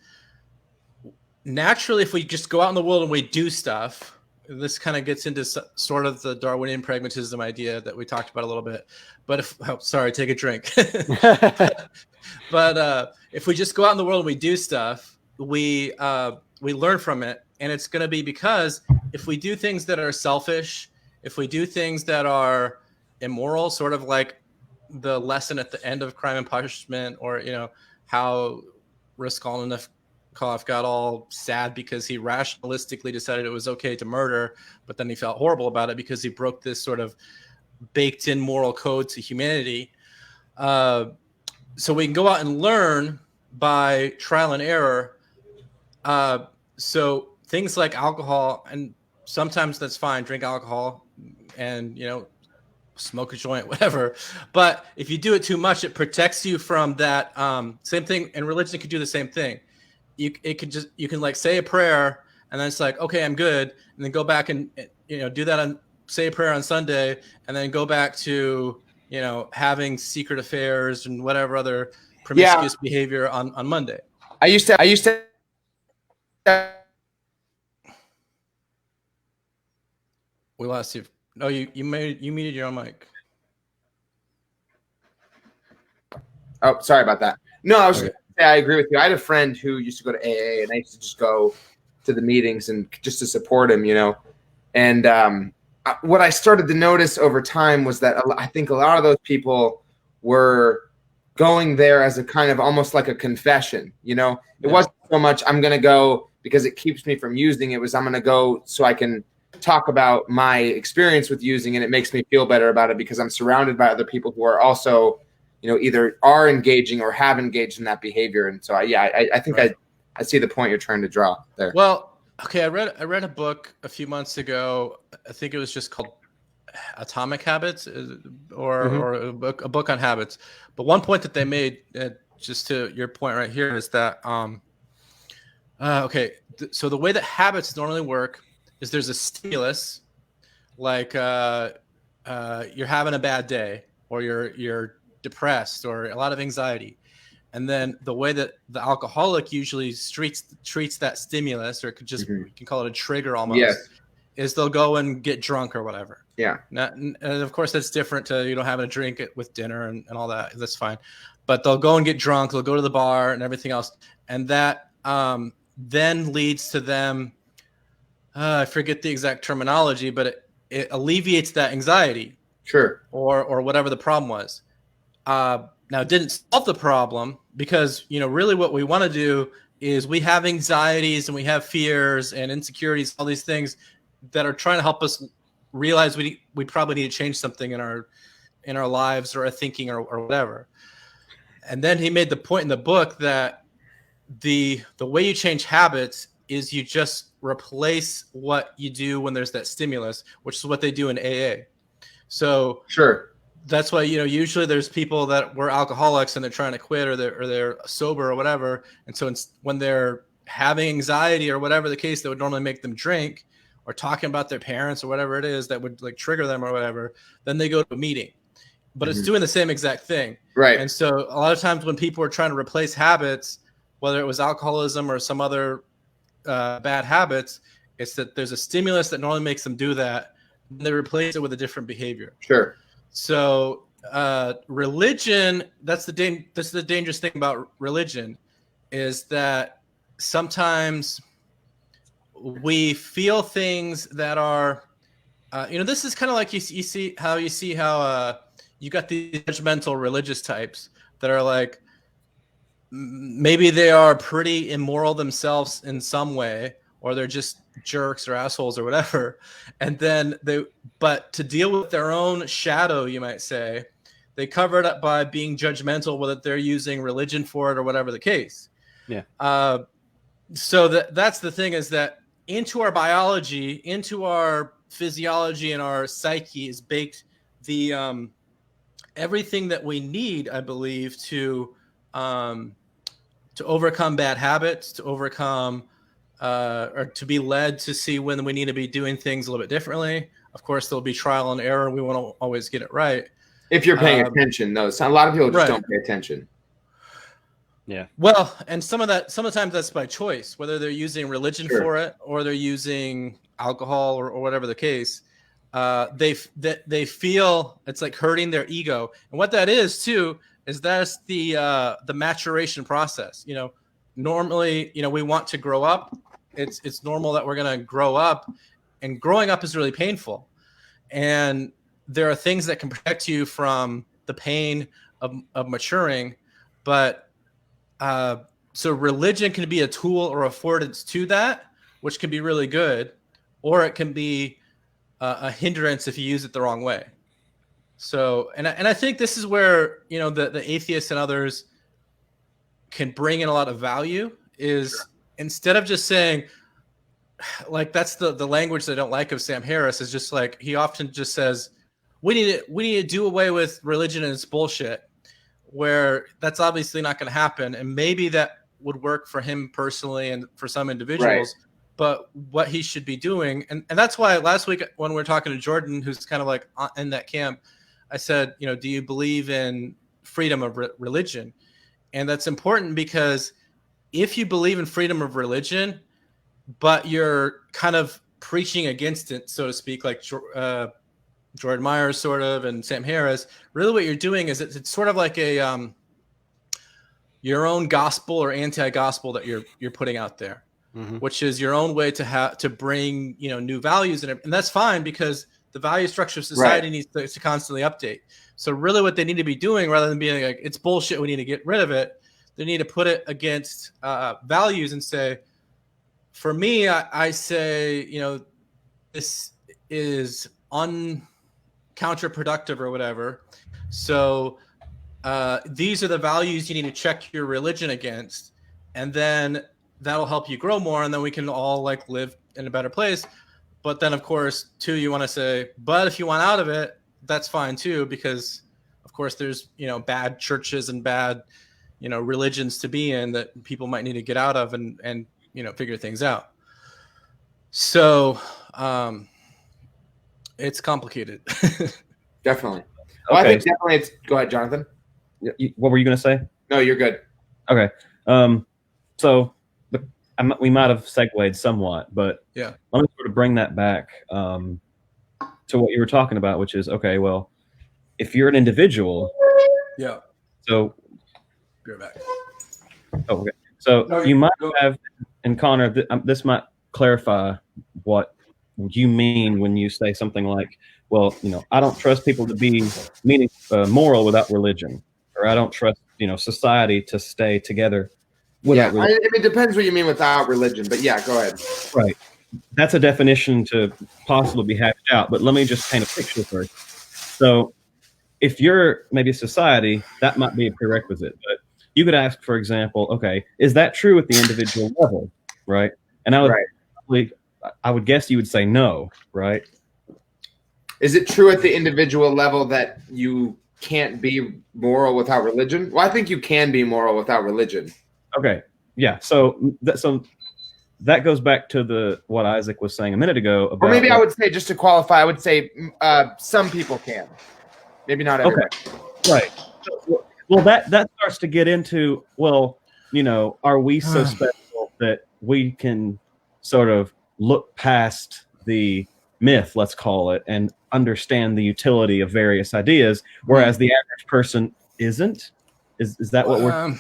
naturally, if we just go out in the world and we do stuff, this kind of gets into sort of the Darwinian pragmatism idea that we talked about a little bit. But take a drink. But if we just go out in the world and we do stuff, we learn from it. And it's going to be because if we do things that are selfish, if we do things that are immoral, sort of like the lesson at the end of Crime and Punishment, or, how Raskolnikov got all sad because he rationalistically decided it was okay to murder, but then he felt horrible about it because he broke this sort of baked in moral code to humanity. So we can go out and learn by trial and error. So things like alcohol, and sometimes that's fine, drink alcohol and, smoke a joint, whatever. But if you do it too much, it protects you from that. Same thing, and religion could do the same thing. You can like say a prayer, and then it's like, okay, I'm good, and then go back and do that say a prayer on Sunday, and then go back to having secret affairs and whatever other promiscuous behavior on Monday. I used to. We lost you. No, you muted your own mic. Oh, sorry about that. No, I was going to say I agree with you. I had a friend who used to go to AA, and I used to just go to the meetings and just to support him, And what I started to notice over time was that I think a lot of those people were going there as a kind of almost like a confession. It wasn't so much I'm going to go because it keeps me from using. It was I'm going to go so I can talk about my experience with using, and it makes me feel better about it because I'm surrounded by other people who are also, either are engaging or have engaged in that behavior. And so, I think I see the point you're trying to draw there. Well, okay, I read a book a few months ago. I think it was just called Atomic Habits, or a book on habits. But one point that they made, just to your point right here, is that so the way that habits normally work is there's a stimulus, like you're having a bad day, or you're depressed, or a lot of anxiety. And then the way that the alcoholic usually treats that stimulus, or could just, you can call it a trigger almost, is they'll go and get drunk or whatever. Yeah. And of course, that's different to, having a drink with dinner and all that. That's fine. But they'll go and get drunk. They'll go to the bar and everything else. And that then leads to them, I forget the exact terminology, but it alleviates that anxiety. Sure. Or whatever the problem was. Now, it didn't solve the problem, because, really what we want to do is we have anxieties and we have fears and insecurities, all these things that are trying to help us realize we probably need to change something in our lives or our thinking or whatever. And then he made the point in the book that the way you change habits is you just replace what you do when there's that stimulus, which is what they do in AA. So sure. That's why, usually there's people that were alcoholics and they're trying to quit, or they're sober or whatever. And so when they're having anxiety or whatever the case that would normally make them drink, or talking about their parents or whatever it is that would like trigger them or whatever, then they go to a meeting. But it's doing the same exact thing. Right. And so a lot of times when people are trying to replace habits, whether it was alcoholism or some other bad habits, it's that there's a stimulus that normally makes them do that, and they replace it with a different behavior. Sure. So religion, that's the dangerous thing about religion, is that sometimes we feel things that are, this is kind of like you see how you got these judgmental religious types that are like, maybe they are pretty immoral themselves in some way, or they're just jerks or assholes or whatever. And then but to deal with their own shadow, you might say, they cover it up by being judgmental, whether they're using religion for it or whatever the case. Yeah. So that's the thing, is that into our biology, into our physiology and our psyche is baked the everything that we need, I believe, to overcome bad habits, to overcome or to be led to see when we need to be doing things a little bit differently. Of course, there'll be trial and error. We won't always get it right. If you're paying attention, though. So a lot of people just right. don't pay attention. Yeah. Well, and sometimes that's by choice, whether they're using religion Sure. for it or they're using alcohol or whatever the case. They feel it's like hurting their ego. And what that is too, is that's the maturation process. Normally, we want to grow up. It's normal that we're going to grow up, and growing up is really painful. And there are things that can protect you from the pain of maturing. But so religion can be a tool or affordance to that, which can be really good, or it can be a hindrance if you use it the wrong way. So, and I think this is where, the atheists and others can bring in a lot of value, is sure. Instead of just saying, like, that's the language that I don't like of Sam Harris, is just like, he often just says, we need to do away with religion and its bullshit, where that's obviously not going to happen. And maybe that would work for him personally and for some individuals, right. But what he should be doing. And that's why last week when we were talking to Jordan, who's kind of like in that camp, I said, do you believe in freedom of religion? And that's important, because if you believe in freedom of religion, but you're kind of preaching against it, so to speak, like Jordan Myers sort of, and Sam Harris, really what you're doing is it's sort of like a your own gospel or anti-gospel that you're putting out there, mm-hmm. which is your own way to bring new values in it. And that's fine, because the value structure of society right. needs to constantly update. So really what they need to be doing, rather than being like, it's bullshit, we need to get rid of it, they need to put it against values and say, for me, I say, this is counterproductive or whatever. So these are the values you need to check your religion against, and then that'll help you grow more, and then we can all like live in a better place. But then, of course, too, you want to say, but if you want out of it, that's fine too, because of course there's bad churches and bad religions to be in that people might need to get out of and figure things out. So it's complicated. Definitely. Well, I Okay. think definitely it's. Go ahead, Jonathan. What were you going to say? No, you're good. Okay. So we might have segued somewhat, but Yeah. let me sort of bring that back to what you were talking about, which is, okay, well, if you're an individual, Yeah. so Be right back. oh, okay. So you might have, and Connor, this might clarify what you mean when you say something like, well, I don't trust people to be moral without religion, or I don't trust, society to stay together without religion. I mean, it depends what you mean without religion, but yeah, go ahead. Right. That's a definition to possibly be hashed out, but let me just paint a picture first. So if you're maybe a society, that might be a prerequisite, but you could ask, for example, okay, is that true at the individual level, right? And I would guess you would say no, right? Is it true at the individual level that you can't be moral without religion? Well, I think you can be moral without religion. Okay, yeah. So that goes back to what Isaac was saying a minute ago about. Or maybe I would say, just to qualify, I would say some people can, maybe not everybody. Okay, right. Well, that starts to get into, well, are we so special that we can sort of look past the myth, let's call it, and understand the utility of various ideas, whereas the average person isn't? Is that what we're?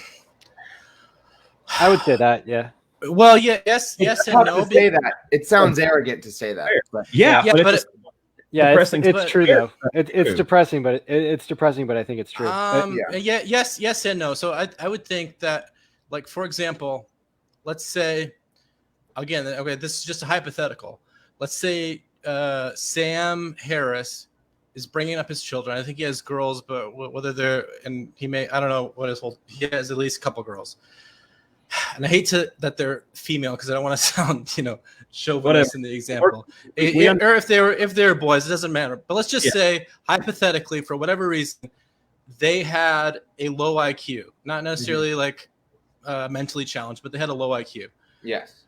I would say that, yeah. Well, yes, and no. To say that. It sounds arrogant to say that. But it's depressing. It's true though. It's depressing, but it's depressing, but I think it's true. Yes, and no. So I would think that, like, for example, let's say, again, okay, this is just a hypothetical. Let's say Sam Harris is bringing up his children. I think he has girls, but whether they're, and I don't know what his whole, he has at least a couple girls. And I hate that they're female because I don't want to sound, chauvinist in the example. Or if they're boys, it doesn't matter. But let's just say, hypothetically, for whatever reason, they had a low IQ, not necessarily like mentally challenged, but they had a low IQ. Yes.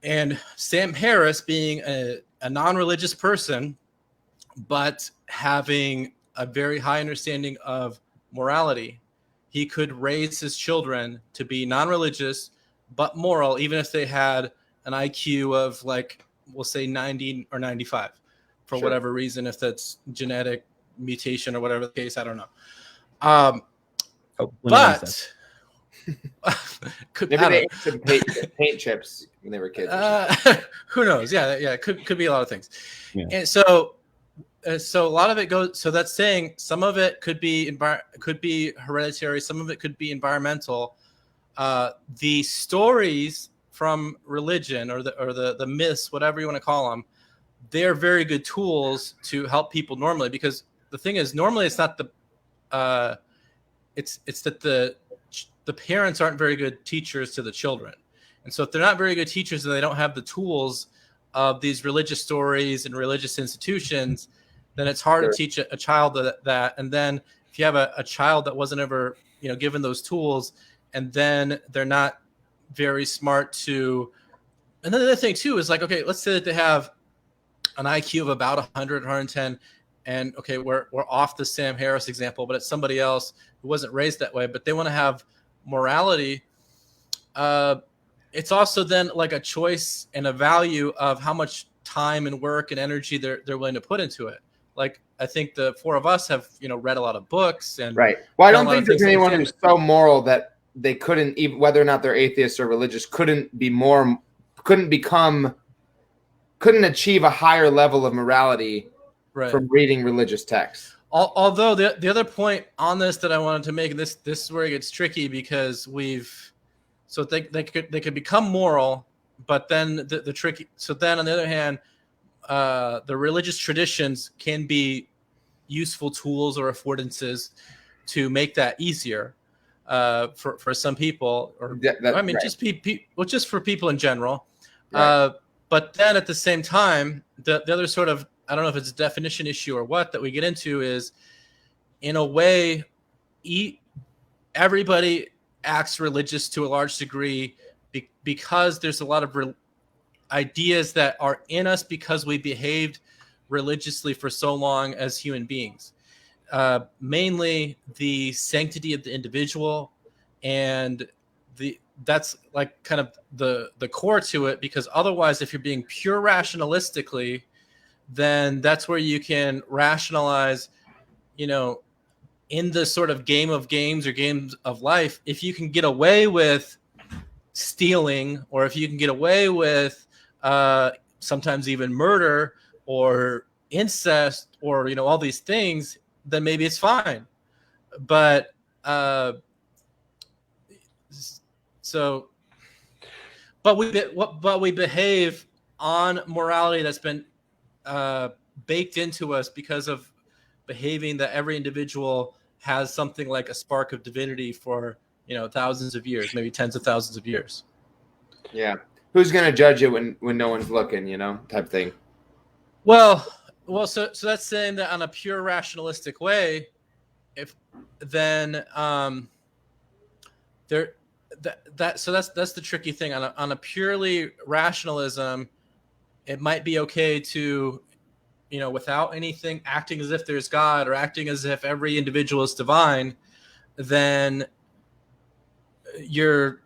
And Sam Harris, being a non-religious person, but having a very high understanding of morality, he could raise his children to be non-religious but moral, even if they had an IQ of, like, we'll say 90 or 95 for whatever reason, if that's genetic mutation or whatever the case, I don't know. But maybe they ate some paint chips when they were kids. Who knows? Yeah, it could be a lot of things. Yeah. And so a lot of it goes. So that's saying some of it could be hereditary, some of it could be environmental. The stories from religion or the myths, whatever you want to call them, they're very good tools to help people normally. Because the thing is, normally it's not it's that the parents aren't very good teachers to the children. And so if they're not very good teachers and they don't have the tools of these religious stories and religious institutions, then it's hard to teach a child that. And then if you have a child that wasn't ever, given those tools, and then they're not very smart to. And then the other thing too is, like, okay, let's say that they have an IQ of about 100, 110, and okay, we're off the Sam Harris example, but it's somebody else who wasn't raised that way, but they want to have morality. It's also then like a choice and a value of how much time and work and energy they're willing to put into it. Like, I think the four of us have, read a lot of books and right. Well, I don't think there's anyone who's so moral that they couldn't, even whether or not they're atheists or religious, couldn't achieve a higher level of morality from reading religious texts. Although the other point on this that I wanted to make, and this is where it gets tricky, because they could become moral, but then the tricky. So then on the other hand, the religious traditions can be useful tools or affordances to make that easier for some people, or just for people in general. Right. But then at the same time, the other sort of, I don't know if it's a definition issue or what that we get into is, in a way, everybody acts religious to a large degree because there's a lot of ideas that are in us because we behaved religiously for so long as human beings. mainly the sanctity of the individual, and that's like kind of the core to it, because otherwise, if you're being pure rationalistically, then that's where you can rationalize, in the sort of game of games or games of life, if you can get away with stealing, or if you can get away with sometimes even murder or incest, or all these things, then maybe it's fine. But we behave on morality that's been baked into us because of behaving that every individual has something like a spark of divinity for thousands of years, maybe tens of thousands of years. Yeah. Who's going to judge it when no one's looking, type thing? Well, so that's saying that on a pure rationalistic way, that's the tricky thing. On a purely rationalism, it might be okay to, without anything, acting as if there's God, or acting as if every individual is divine, then you'll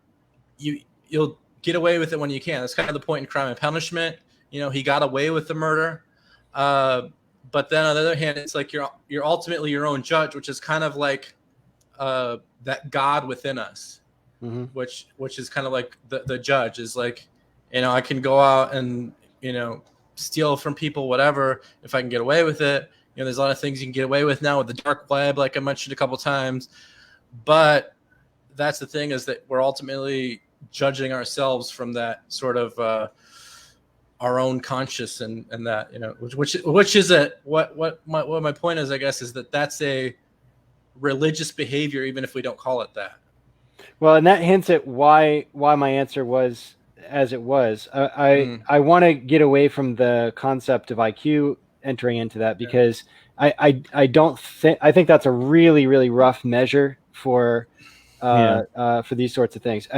get away with it when you can. That's kind of the point in Crime and Punishment. He got away with the murder, but then on the other hand, it's like you're ultimately your own judge, which is kind of like that God within us, Mm-hmm. which is kind of like the judge is like, I can go out and steal from people, whatever, if I can get away with it. There's a lot of things you can get away with now with the dark web, like I mentioned a couple times, but that's the thing, is that we're ultimately judging ourselves from that sort of our own conscious, and that which is what my point is, I guess, is that that's a religious behavior, even if we don't call it that. Well, and that hints at why my answer was as it was. I want to get away from the concept of IQ entering into that, because I think that's a really, really rough measure for these sorts of things.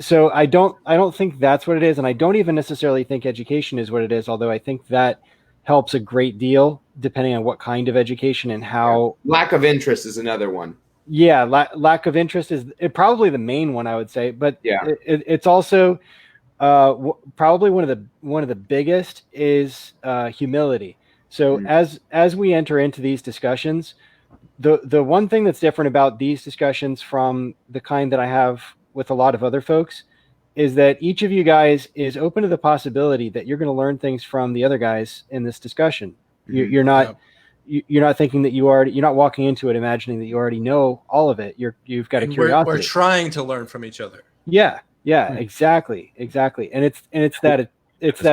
So I don't think that's what it is, and I don't even necessarily think education is what it is, although I think that helps a great deal depending on what kind of education and how. Lack of interest is another one. Yeah, lack of interest is probably the main one, I would say, but it's also probably one of the biggest is humility. So as we enter into these discussions, the one thing that's different about these discussions from the kind that I have with a lot of other folks is that each of you guys is open to the possibility that you're going to learn things from the other guys in this discussion. You're not thinking that you're not walking into it imagining that you already know all of it. You've got a curiosity. We're trying to learn from each other. Yeah, exactly. And it's that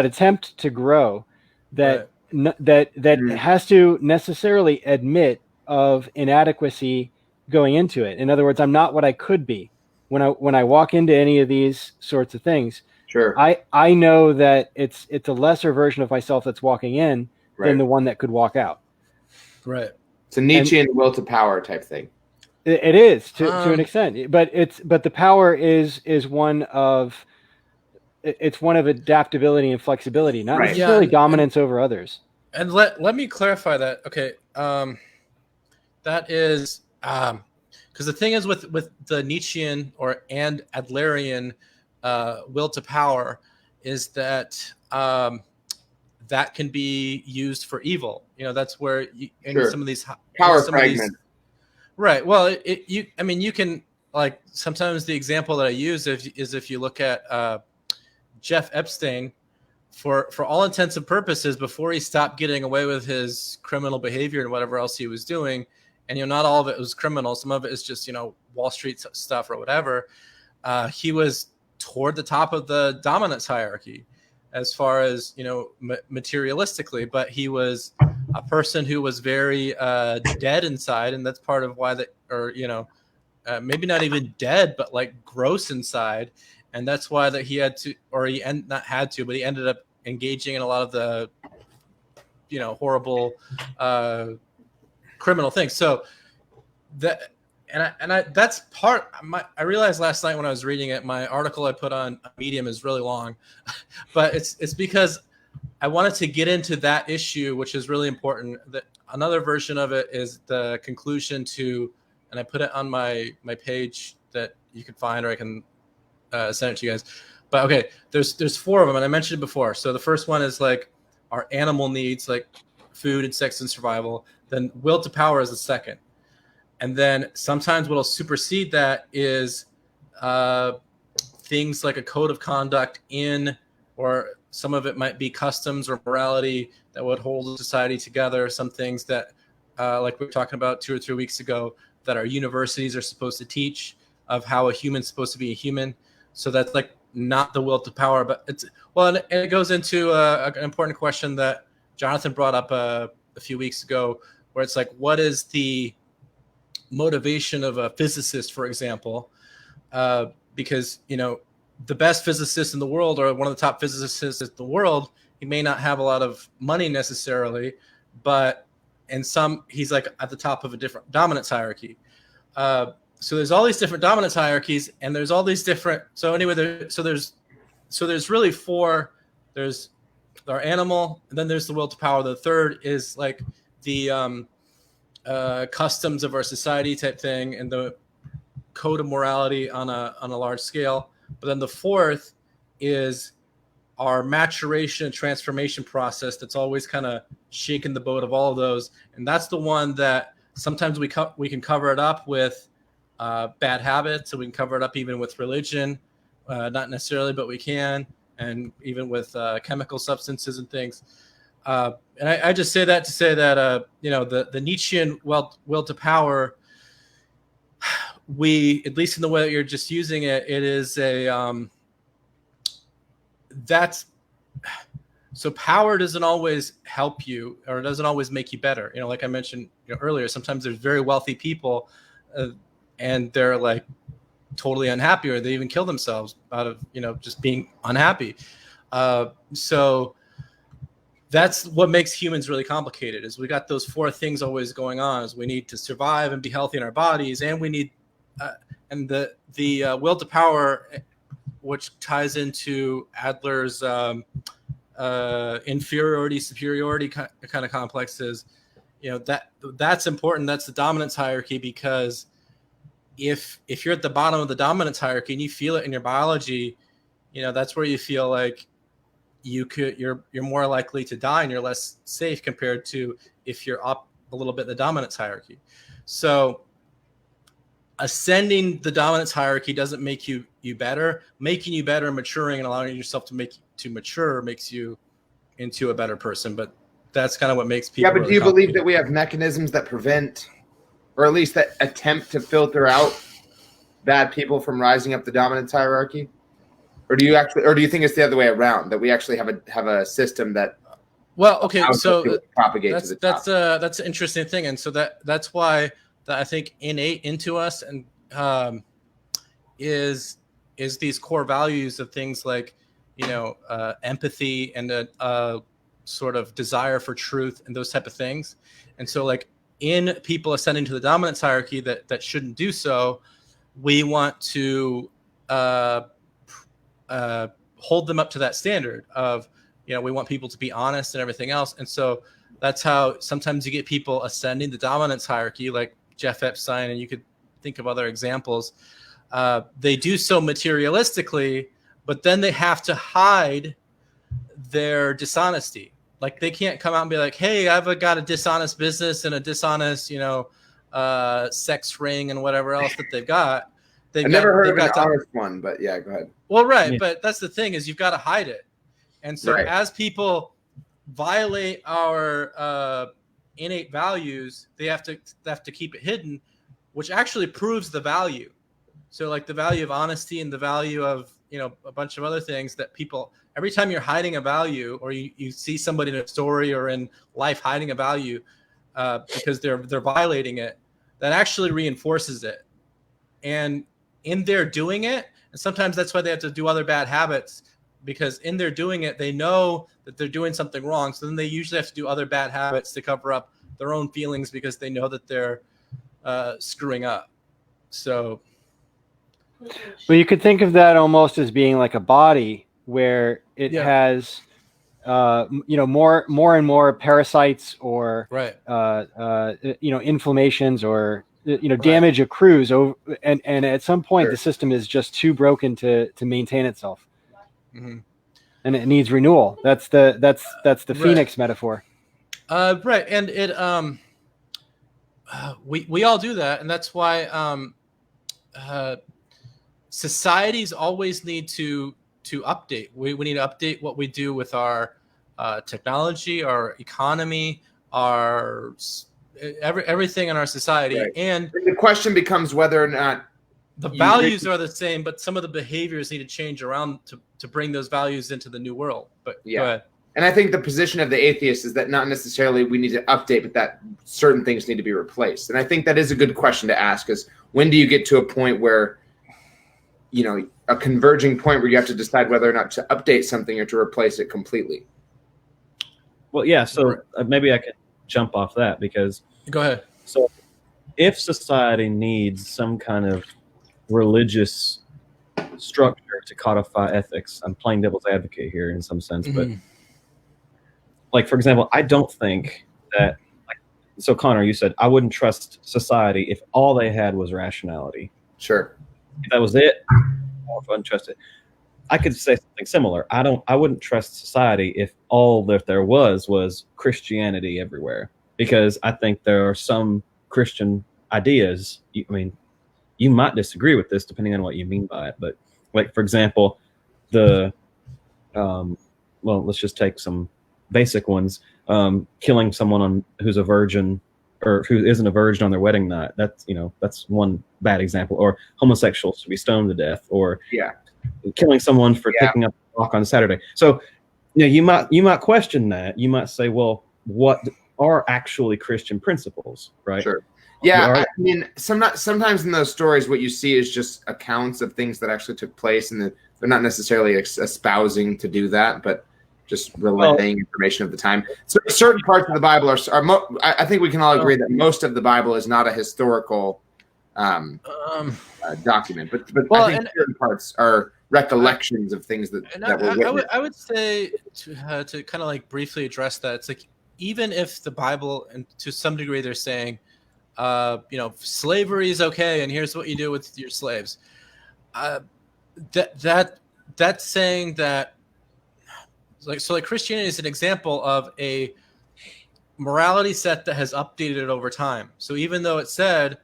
attempt to grow that has to necessarily admit of inadequacy going into it. In other words, I'm not what I could be when I walk into any of these sorts of things. Sure. I know that it's a lesser version of myself that's walking in than the one that could walk out. Right. It's a Nietzschean will to power type thing. It is to an extent, but the power is one of adaptability and flexibility, not necessarily dominance over others. And let me clarify that. Okay, that is because the thing is with the Nietzschean and Adlerian will to power is that that can be used for evil. That's where some of these power fragments. Right. Well, you can, like, sometimes the example that I use is if you look at Jeff Epstein, for all intents and purposes, before he stopped getting away with his criminal behavior and whatever else he was doing, and not all of it was criminal, some of it is just Wall Street stuff or whatever. He was toward the top of the dominance hierarchy, as far as materialistically, but he was a person who was very dead inside, and that's part of why maybe not even dead, but like gross inside, and that's why that he had to, or he not had to, but he ended up engaging in a lot of the horrible criminal things. So that. And I that's part. I realized last night when I was reading it, my article I put on Medium is really long, but it's because I wanted to get into that issue, which is really important. Another version of it is the conclusion to, and I put it on my page that you can find, or I can send it to you guys. But okay, there's 4 of them, and I mentioned it before. So the first one is like our animal needs, like food and sex and survival. Then will to power is the second. And then sometimes what will supersede that is things like a code of conduct or some of it might be customs or morality that would hold society together. Some things that, like we were talking about 2 or 3 weeks ago, that our universities are supposed to teach of how a human's supposed to be a human. So that's like not the will to power, but and it goes into an important question that Jonathan brought up a few weeks ago, where it's like, what is the motivation of a physicist, for example? Because, the best physicist in the world, or one of the top physicists in the world, he may not have a lot of money necessarily, but he's like at the top of a different dominance hierarchy. So there's all these different dominance hierarchies, and there's all these different. So anyway, there's really 4. There's our animal, and then there's the will to power. The third is like the customs of our society type thing, and the code of morality on a large scale. But then the fourth is our maturation and transformation process that's always kind of shaking the boat of all of those. And that's the one that sometimes we can cover it up with bad habits, and we can cover it up even with religion, not necessarily, but we can, and even with chemical substances and things. And I just say that to say that, the Nietzschean will to power, at least in the way that you're just using it, it is so power doesn't always help you, or it doesn't always make you better. Like I mentioned earlier, sometimes there's very wealthy people and they're like totally unhappy, or they even kill themselves out of, just being unhappy. So that's what makes humans really complicated, is we got those 4 things always going on. Is we need to survive and be healthy in our bodies, and we need and the will to power, which ties into Adler's inferiority superiority kind of complexes. That's important. That's the dominance hierarchy, because if you're at the bottom of the dominance hierarchy and you feel it in your biology, that's where you feel like you're more likely to die, and you're less safe compared to if you're up a little bit in the dominance hierarchy. So ascending the dominance hierarchy doesn't make you better. Making you better and maturing and allowing yourself to mature makes you into a better person. But that's kind of what makes people. Yeah, but do you believe that we have mechanisms that prevent, or at least that attempt to filter out bad people from rising up the dominance hierarchy? Or do you think it's the other way around, that we actually have a system that? Well, okay, so propagate to the top? That's an interesting thing, and so that's why that I think innate into us and is these core values of things like empathy and a sort of desire for truth and those type of things. And so like in people ascending to the dominance hierarchy that shouldn't do so, we want to hold them up to that standard of, we want people to be honest and everything else. And so that's how sometimes you get people ascending the dominance hierarchy, like Jeff Epstein, and you could think of other examples. They do so materialistically, but then they have to hide their dishonesty. Like they can't come out and be like, hey, I've got a dishonest business and a dishonest, sex ring and whatever else that they've got. I've never heard of an honest one, but yeah, go ahead. Well, right. Yeah. But that's the thing, is you've got to hide it. And so as people violate our innate values, they have to keep it hidden, which actually proves the value. So like the value of honesty and the value of, a bunch of other things that people, every time you're hiding a value, or you see somebody in a story or in life hiding a value because they're violating it, that actually reinforces it. And in their doing it, and sometimes that's why they have to do other bad habits, because in their doing it, they know that they're doing something wrong. So then they usually have to do other bad habits to cover up their own feelings, because they know that they're screwing up. So. Well, you could think of that almost as being like a body where it has more and more parasites or Right. inflammations or damage accrues over, and at some point the system is just too broken to maintain itself, and it needs renewal. That's the Phoenix metaphor. Right, and it we all do that, and that's why societies always need to update. We need to update what we do with our technology, our economy, our everything in our society. Right. And the question becomes whether or not the values are the same, but some of the behaviors need to change around to bring those values into the new world. But go ahead. And I think the position of the atheist is that not necessarily we need to update, but that certain things need to be replaced. And I think that is a good question to ask, is when do you get to a point where, a converging point where you have to decide whether or not to update something or to replace it completely? Well, yeah, so maybe I could jump off that because... Go ahead. So if society needs some kind of religious structure to codify ethics, I'm playing devil's advocate here in some sense, but like, for example, I don't think that, so Connor, you said, I wouldn't trust society if all they had was rationality. Sure. If that was it, I wouldn't trust it. I could say something similar. I wouldn't trust society if all that there was Christianity everywhere, because I think there are some Christian ideas. I mean, you might disagree with this depending on what you mean by it, but like, for example, let's just take some basic ones. Killing someone who's a virgin or who isn't a virgin on their wedding night. That's one bad example. Or homosexuals to be stoned to death, or killing someone for picking up a rock on Saturday. So, you might question that. You might say, well, what are actually Christian principles, right? Sure. Yeah, I mean, sometimes in those stories, what you see is just accounts of things that actually took place, and they're not necessarily espousing to do that, but just relaying information of the time. So certain parts of the Bible are I think we can all agree that most of the Bible is not a historical document, but I think certain parts are recollections of things that were witnessed. I would say to kind of like briefly address that, it's like, even if the Bible, and to some degree they're saying, slavery is okay, and here's what you do with your slaves. That's saying that, like Christianity is an example of a morality set that has updated over time. So even though it said,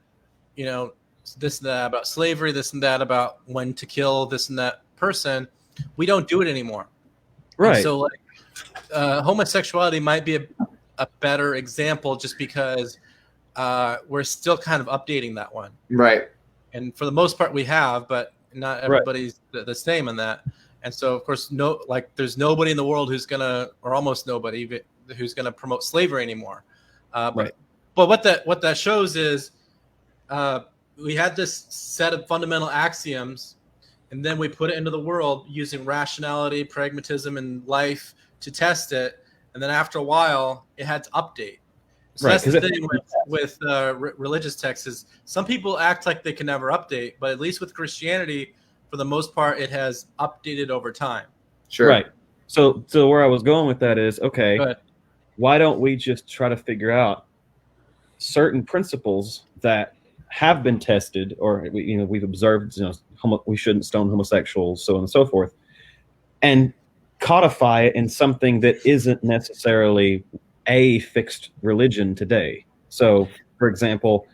this and that about slavery, this and that about when to kill this and that person, we don't do it anymore. Right. And so homosexuality might be a better example, just because we're still kind of updating that one. Right. And for the most part we have, but not everybody's the same in that. And so, of course, there's nobody in the world who's gonna, or almost nobody, who's gonna promote slavery anymore. But what that shows is we had this set of fundamental axioms, and then we put it into the world using rationality, pragmatism, and life to test it. And then after a while, it had to update. So that's the thing with religious texts, is some people act like they can never update, but at least with Christianity, for the most part, it has updated over time. Sure. Right. So where I was going with that is, okay, why don't we just try to figure out certain principles that have been tested, or we've observed, we shouldn't stone homosexuals, so on and so forth, and codify it in something that isn't necessarily a fixed religion today. So, for example,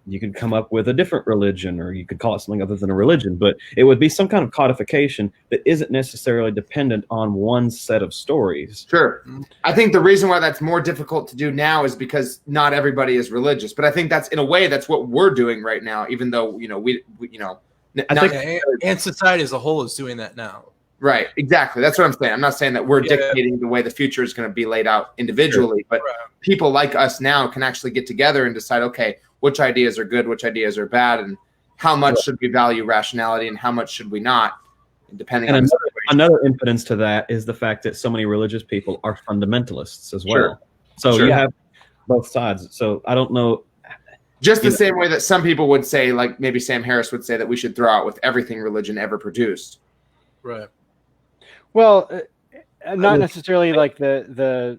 you could come up with a different religion, or you could call it something other than a religion, but it would be some kind of codification that isn't necessarily dependent on one set of stories. Sure. I think the reason why that's more difficult to do now is because not everybody is religious, but I think that's, in a way, that's what we're doing right now, even though, and society as a whole is doing that now. Right. Exactly. That's what I'm saying. I'm not saying that we're dictating the way the future is going to be laid out individually, but people like us now can actually get together and decide, okay, which ideas are good, which ideas are bad, and how much should we value rationality and how much should we not, depending on the situation. Another impedance to that is the fact that so many religious people are fundamentalists as well. So you have both sides. So I don't know. Just the same way that some people would say, like maybe Sam Harris would say, that we should throw out with everything religion ever produced. Right. Well, not necessarily like the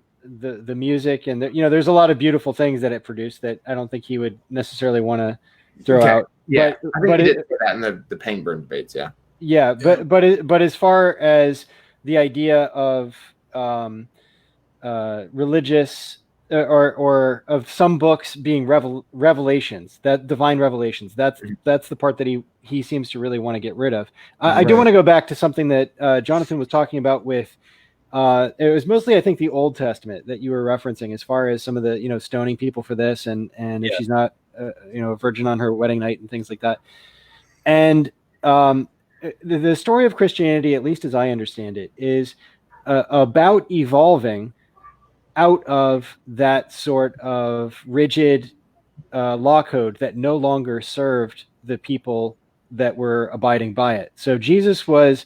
music and there's a lot of beautiful things that it produced that I don't think he would necessarily want to throw out. Yeah, but, I think he did say that in the Pangburn debates. Yeah. But as far as the idea of religious or of some books being revelations, that divine revelations, that's the part that he seems to really want to get rid of. I do want to go back to something that Jonathan was talking about with it was mostly, I think, the Old Testament that you were referencing as far as some of the stoning people for this and if she's not a virgin on her wedding night and things like that. And the story of Christianity, at least as I understand it, is about evolving out of that sort of rigid law code that no longer served the people that were abiding by it. So Jesus was,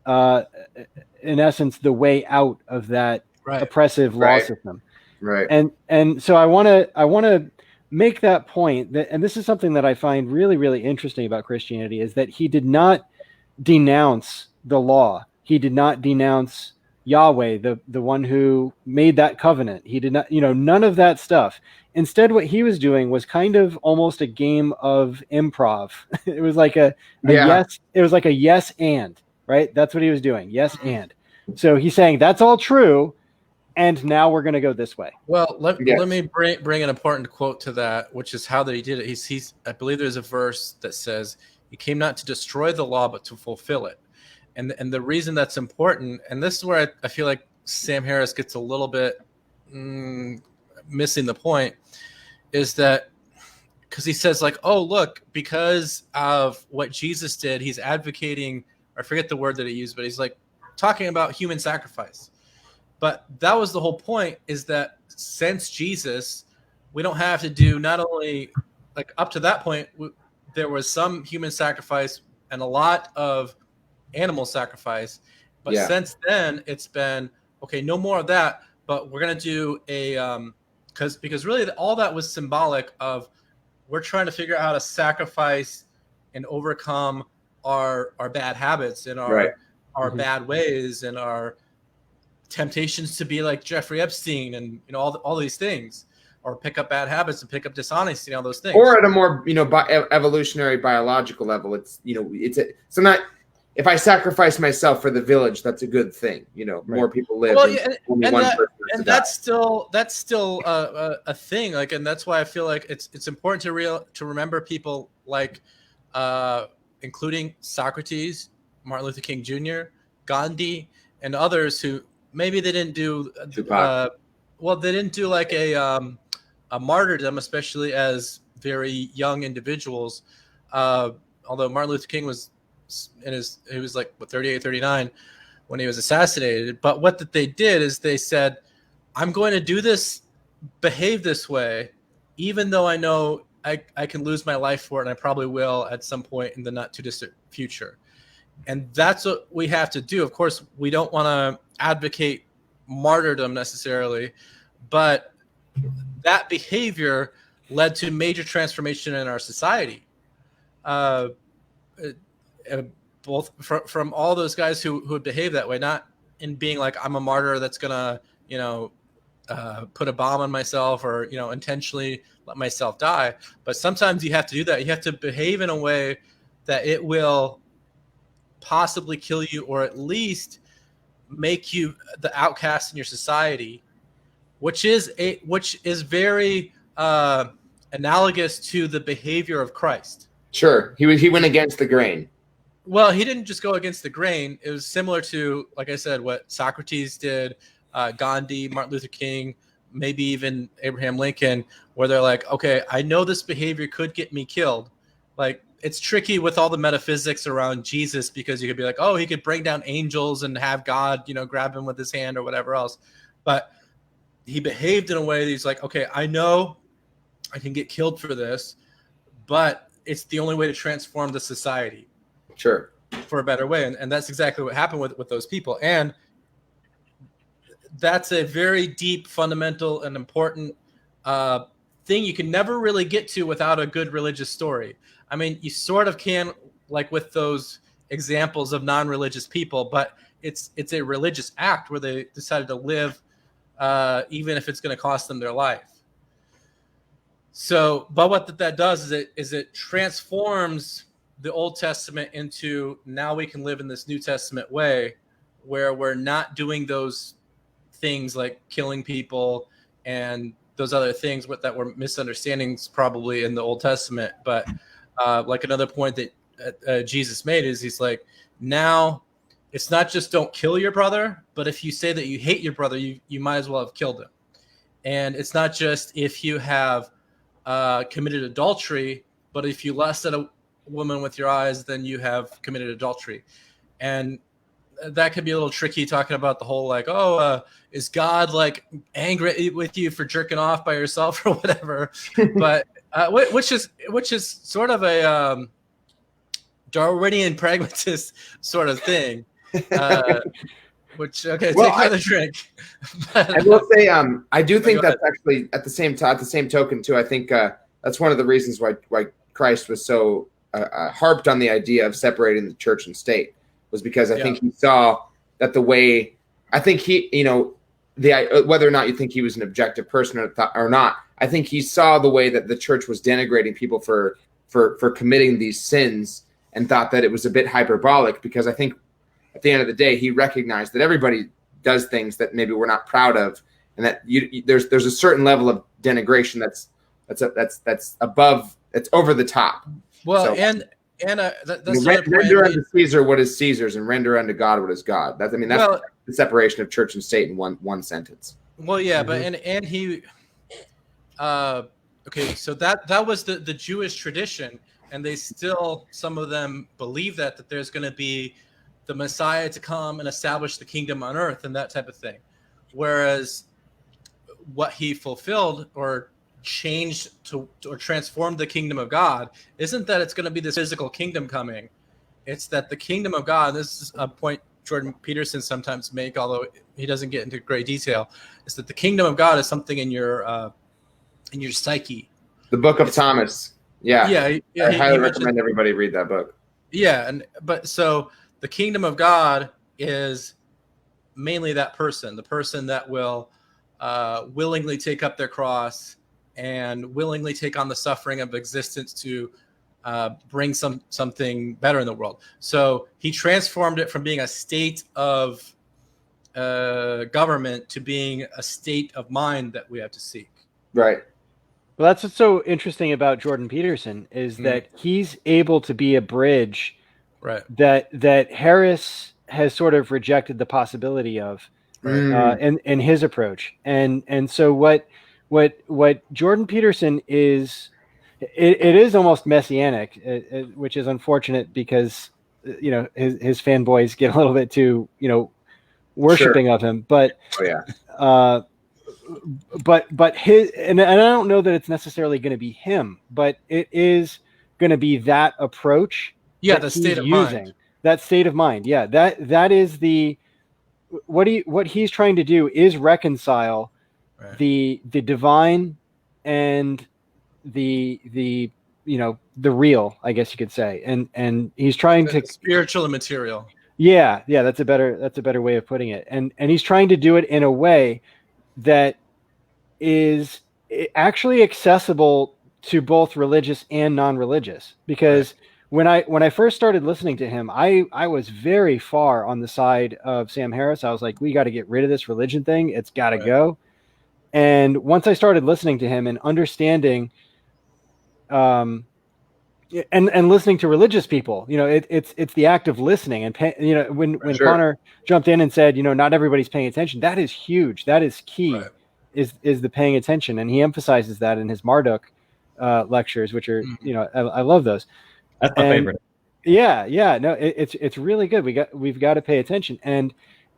in essence, the way out of that oppressive law system. Right. And so I want to make that point that, and this is something that I find really, really interesting about Christianity, is that he did not denounce the law. He did not denounce Yahweh, the one who made that covenant. He did not, none of that stuff. Instead, what he was doing was kind of almost a game of improv. It was like a yes. It was like a yes and, right? That's what he was doing. Yes and. So he's saying that's all true, and now we're going to go this way. Well, let me bring an important quote to that, which is how that he did it. He's I believe there's a verse that says he came not to destroy the law, but to fulfill it. And the reason that's important, and this is where I feel like Sam Harris gets a little bit missing the point, is that because he says like, oh, look, because of what Jesus did, he's advocating, I forget the word that he used, but he's like talking about human sacrifice. But that was the whole point, is that since Jesus, we don't have to do, not only like up to that point, there was some human sacrifice and a lot of animal sacrifice, but since then it's been okay, no more of that, but we're going to do a because really all that was symbolic of we're trying to figure out how to sacrifice and overcome our bad habits and our bad ways and our temptations to be like Jeffrey Epstein and all these things, or pick up bad habits and pick up dishonesty and all those things. Or at a more evolutionary biological level, so not, if I sacrifice myself for the village, that's a good thing. More people live. Well, and that's still a thing. Like, and that's why I feel like it's important to remember people like, including Socrates, Martin Luther King Jr., Gandhi, and others who maybe they didn't do. They didn't do like a martyrdom, especially as very young individuals. Although Martin Luther King was. He was like 38, 39 when he was assassinated. But what they did is they said, I'm going to do this, behave this way, even though I know I can lose my life for it, and I probably will at some point in the not too distant future. And that's what we have to do. Of course, we don't want to advocate martyrdom necessarily, but that behavior led to major transformation in our society. Both from all those guys who would behave that way, not in being like, I'm a martyr that's gonna put a bomb on myself or intentionally let myself die, but sometimes you have to do that. You have to behave in a way that it will possibly kill you, or at least make you the outcast in your society, which is very analogous to the behavior of Christ. Sure, he went against the grain. Well, he didn't just go against the grain. It was similar to, like I said, what Socrates did, Gandhi, Martin Luther King, maybe even Abraham Lincoln, where they're like, okay, I know this behavior could get me killed. Like, it's tricky with all the metaphysics around Jesus, because you could be like, oh, he could bring down angels and have God, grab him with his hand or whatever else. But he behaved in a way that he's like, okay, I know I can get killed for this, but it's the only way to transform the society. Sure. For a better way. And that's exactly what happened with those people. And that's a very deep, fundamental, and important thing you can never really get to without a good religious story. I mean, you sort of can, like with those examples of non-religious people, but it's a religious act where they decided to live, even if it's going to cost them their life. So, but what that does is it transforms the Old Testament into, now we can live in this New Testament way, where we're not doing those things like killing people and those other things that were misunderstandings probably in the Old Testament. But like another point that Jesus made is, he's like, now it's not just don't kill your brother, but if you say that you hate your brother, you might as well have killed him. And it's not just if you have committed adultery, but if you lust at a woman with your eyes, then you have committed adultery. And that could be a little tricky, talking about the whole like, is God like angry with you for jerking off by yourself or whatever? But which is sort of a Darwinian pragmatist sort of thing. Which, okay, take another drink. I will say, I do think that's actually at the same token too. I think that's one of the reasons why Christ was so harped on the idea of separating the church and state, was because I think he saw that the way, I think he, whether or not you think he was an objective person or not, I think he saw the way that the church was denigrating people for committing these sins, and thought that it was a bit hyperbolic, because I think at the end of the day, he recognized that everybody does things that maybe we're not proud of, and that there's a certain level of denigration that's above, it's over the top. Well, so, that's render unto Caesar what is Caesar's, and render unto God what is God. That's the separation of church and state in one sentence. Well, yeah, but and he, okay, so that was the Jewish tradition, and they still, some of them believe that there's going to be the Messiah to come and establish the kingdom on earth and that type of thing. Whereas what he fulfilled or changed or transformed the kingdom of God isn't that it's going to be this physical kingdom coming. It's that the kingdom of God, this is a point Jordan Peterson sometimes make, although he doesn't get into great detail, is that the kingdom of God is something in your psyche. The Book of Thomas. Yeah. Yeah. I highly recommend everybody read that book. Yeah. But so the kingdom of God is mainly that person, the person that will willingly take up their cross and willingly take on the suffering of existence to bring something better in the world. So he transformed it from being a state of government to being a state of mind that we have to seek. Right. Well, that's what's so interesting about Jordan Peterson, is that he's able to be a bridge, right, that Harris has sort of rejected the possibility of, in his approach. And so what Jordan Peterson is, it is almost messianic, which is unfortunate, because his fanboys get a little bit too worshiping of him. But but his, and I don't know that it's necessarily going to be him, but it is going to be that approach. Yeah, the state of mind. That state of mind. Yeah, that is the what he's trying to do is reconcile the divine and the real, I guess you could say, and he's trying to spiritual and material. Yeah, that's a better way of putting it, and he's trying to do it in a way that is actually accessible to both religious and non-religious, because when I first started listening to him, I was very far on the side of Sam Harris. I was like, we got to get rid of this religion thing. It's got to go. And once I started listening to him and understanding, and listening to religious people, it's the act of listening. And when Connor jumped in and said, not everybody's paying attention, that is huge. That is key, is the paying attention. And he emphasizes that in his Marduk lectures, which are, I love those. That's my favorite. Yeah. No, it's really good. We've got to pay attention, and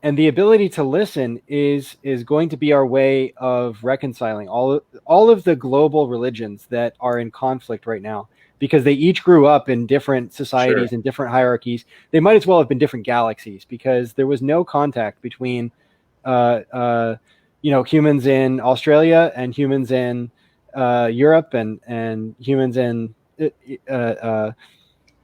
the ability to listen is going to be our way of reconciling all of the global religions that are in conflict right now, because they each grew up in different societies and different hierarchies. They might as well have been different galaxies, because there was no contact between humans in Australia and humans in Europe and humans in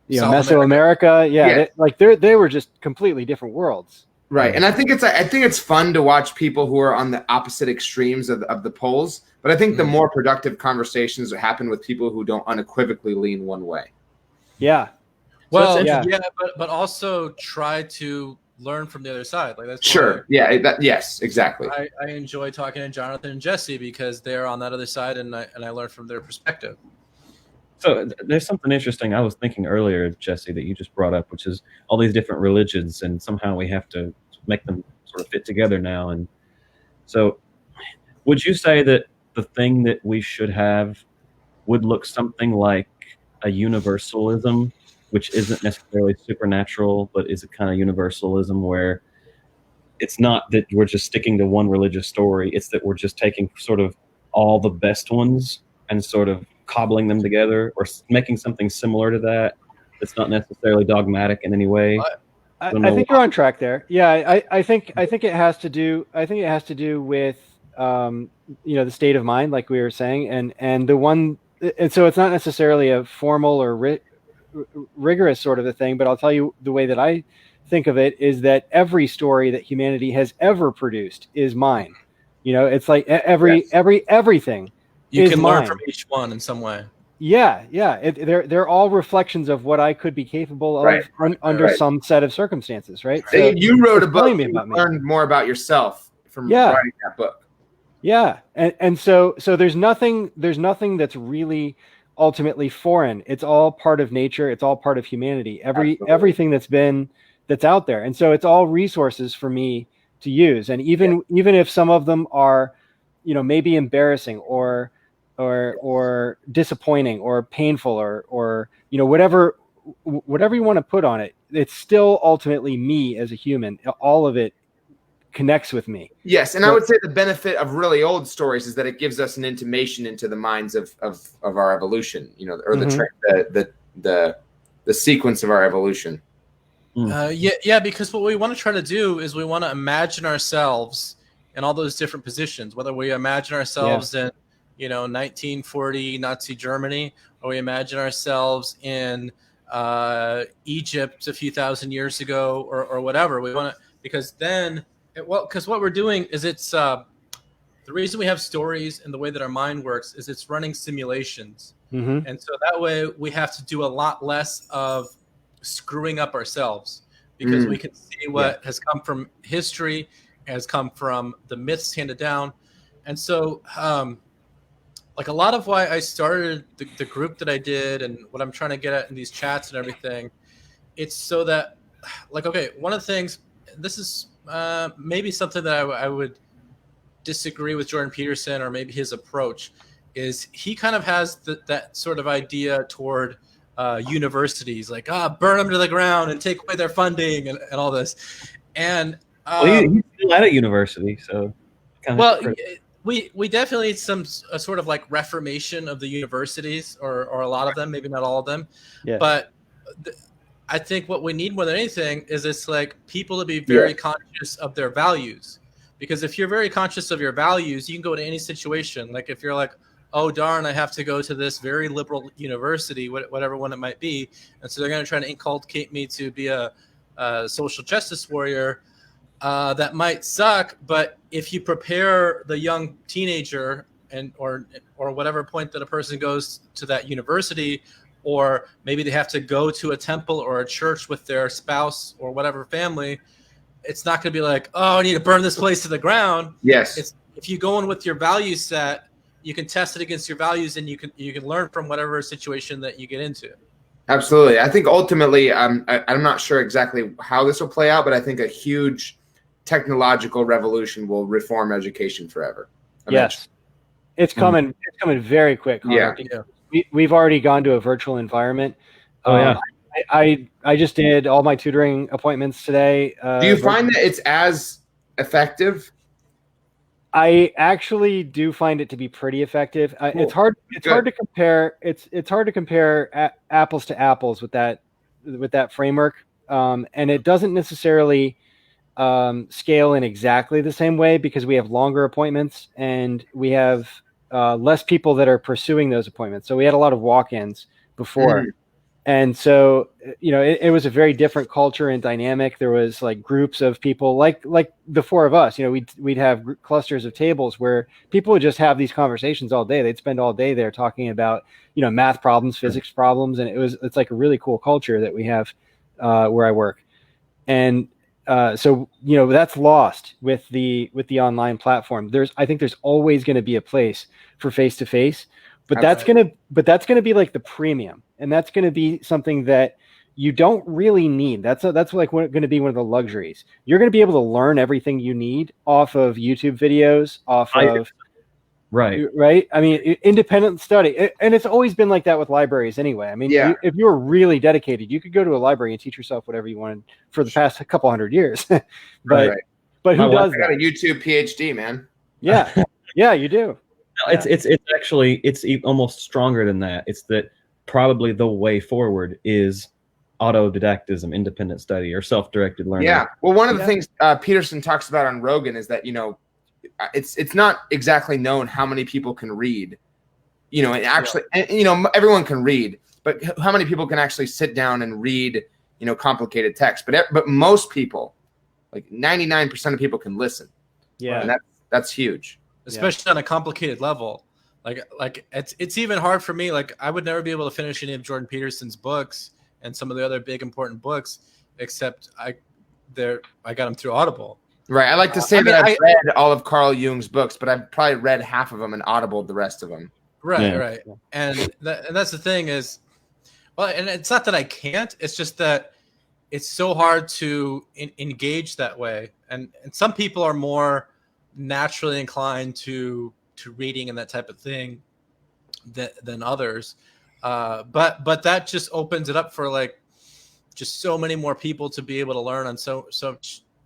Mesoamerica. They were just completely different worlds. Right. And I think it's fun to watch people who are on the opposite extremes of the poles. But I think the more productive conversations happen with people who don't unequivocally lean one way. Yeah. Well, yeah. but also try to learn from the other side. Like that's Sure. Yeah. Yes, exactly. I enjoy talking to Jonathan and Jesse because they're on that other side, and I learn from their perspective. So there's something interesting I was thinking earlier, Jesse, that you just brought up, which is all these different religions, and somehow we have to make them sort of fit together now. And so would you say that the thing that we should have would look something like a universalism, which isn't necessarily supernatural, but is a kind of universalism where it's not that we're just sticking to one religious story, it's that we're just taking sort of all the best ones and sort of cobbling them together, or making something similar to that that's not necessarily dogmatic in any way? I think you're on track there. Yeah, I think it has to do. I think it has to do with the state of mind, like we were saying, and the one. And so it's not necessarily a formal or rigorous sort of a thing, but I'll tell you the way that I think of it is that every story that humanity has ever produced is mine. It's like everything. You can learn mine. from each one in some way. Yeah. They're all reflections of what I could be capable of under some set of circumstances, right? So you wrote a book. You learned more about yourself from writing that book. Yeah, and so there's nothing that's really ultimately foreign. It's all part of nature. It's all part of humanity. Everything that's out there, and so it's all resources for me to use. And even if some of them are, maybe embarrassing or disappointing or painful or whatever you want to put on it, it's still ultimately me as a human. All of it connects with me. Yes, and I would say the benefit of really old stories is that it gives us an intimation into the minds of our evolution, or the sequence of our evolution. Because what we want to try to do is we want to imagine ourselves in all those different positions, whether we imagine ourselves in 1940 Nazi Germany, or we imagine ourselves in Egypt a few thousand years ago, or whatever. We want to, because then, because what we're doing is it's the reason we have stories and the way that our mind works is it's running simulations, and so that way we have to do a lot less of screwing up ourselves, because we can see what has come from history, has come from the myths handed down, and so like a lot of why I started the group that I did and what I'm trying to get at in these chats and everything, it's so that, like, okay, one of the things, this is maybe something that I would disagree with Jordan Peterson, or maybe his approach, is he kind of has that sort of idea toward universities, like, burn them to the ground and take away their funding and all this. And he's still at a university, so we definitely need some sort of like reformation of the universities, or a lot of them, maybe not all of them. Yeah. But I think what we need more than anything is it's like people to be very conscious of their values. Because if you're very conscious of your values, you can go to any situation. Like if you're like, oh, darn, I have to go to this very liberal university, whatever one it might be. And so they're going to try to inculcate me to be a social justice warrior. That might suck, but if you prepare the young teenager or whatever point that a person goes to that university, or maybe they have to go to a temple or a church with their spouse or whatever family, it's not going to be like, oh, I need to burn this place to the ground. Yes. If you go in with your value set, you can test it against your values, and you can learn from whatever situation that you get into. Absolutely. I think ultimately, I'm not sure exactly how this will play out, but I think a huge technological revolution will reform education forever. Yes, it's coming. It's coming very quick. Yeah. We've already gone to a virtual environment. I just did all my tutoring appointments today. Do you find that it's as effective? I actually do find it to be pretty effective. Cool. It's hard to compare. It's hard to compare apples to apples with that framework, and it doesn't necessarily scale in exactly the same way, because we have longer appointments and we have less people that are pursuing those appointments. So we had a lot of walk-ins before. And so, it was a very different culture and dynamic. There was like groups of people like the four of us, we'd have clusters of tables where people would just have these conversations all day. They'd spend all day there talking about, math problems, physics problems. And it's like a really cool culture that we have where I work. And so, that's lost with the online platform. I think there's always going to be a place for face-to-face, but that's going to be like the premium. And that's going to be something that you don't really need. That's like going to be one of the luxuries. You're going to be able to learn everything you need off of YouTube videos, right. I mean, independent study, and it's always been like that with libraries anyway. I mean, if you were really dedicated, you could go to a library and teach yourself whatever you wanted for the past couple hundred years. But who does that? I got a YouTube PhD, man. Yeah, yeah, you do. It's actually almost stronger than that. It's that probably the way forward is autodidactism, independent study, or self-directed learning. Yeah. Well, one of the things Peterson talks about on Rogan is that, it's not exactly known how many people can read, and actually, everyone can read, but how many people can actually sit down and read, complicated text? But most people, like 99% of people, can listen. Yeah. And that's huge. Especially on a complicated level. Like it's even hard for me. Like I would never be able to finish any of Jordan Peterson's books and some of the other big important books, except I got them through Audible. Right. I like to say that I've read all of Carl Jung's books, but I've probably read half of them and audibled the rest of them. Right. Right. And that's the thing is, well, and it's not that I can't. It's just that it's so hard to engage that way. And some people are more naturally inclined to reading and that type of thing than others, but that just opens it up for like just so many more people to be able to learn on so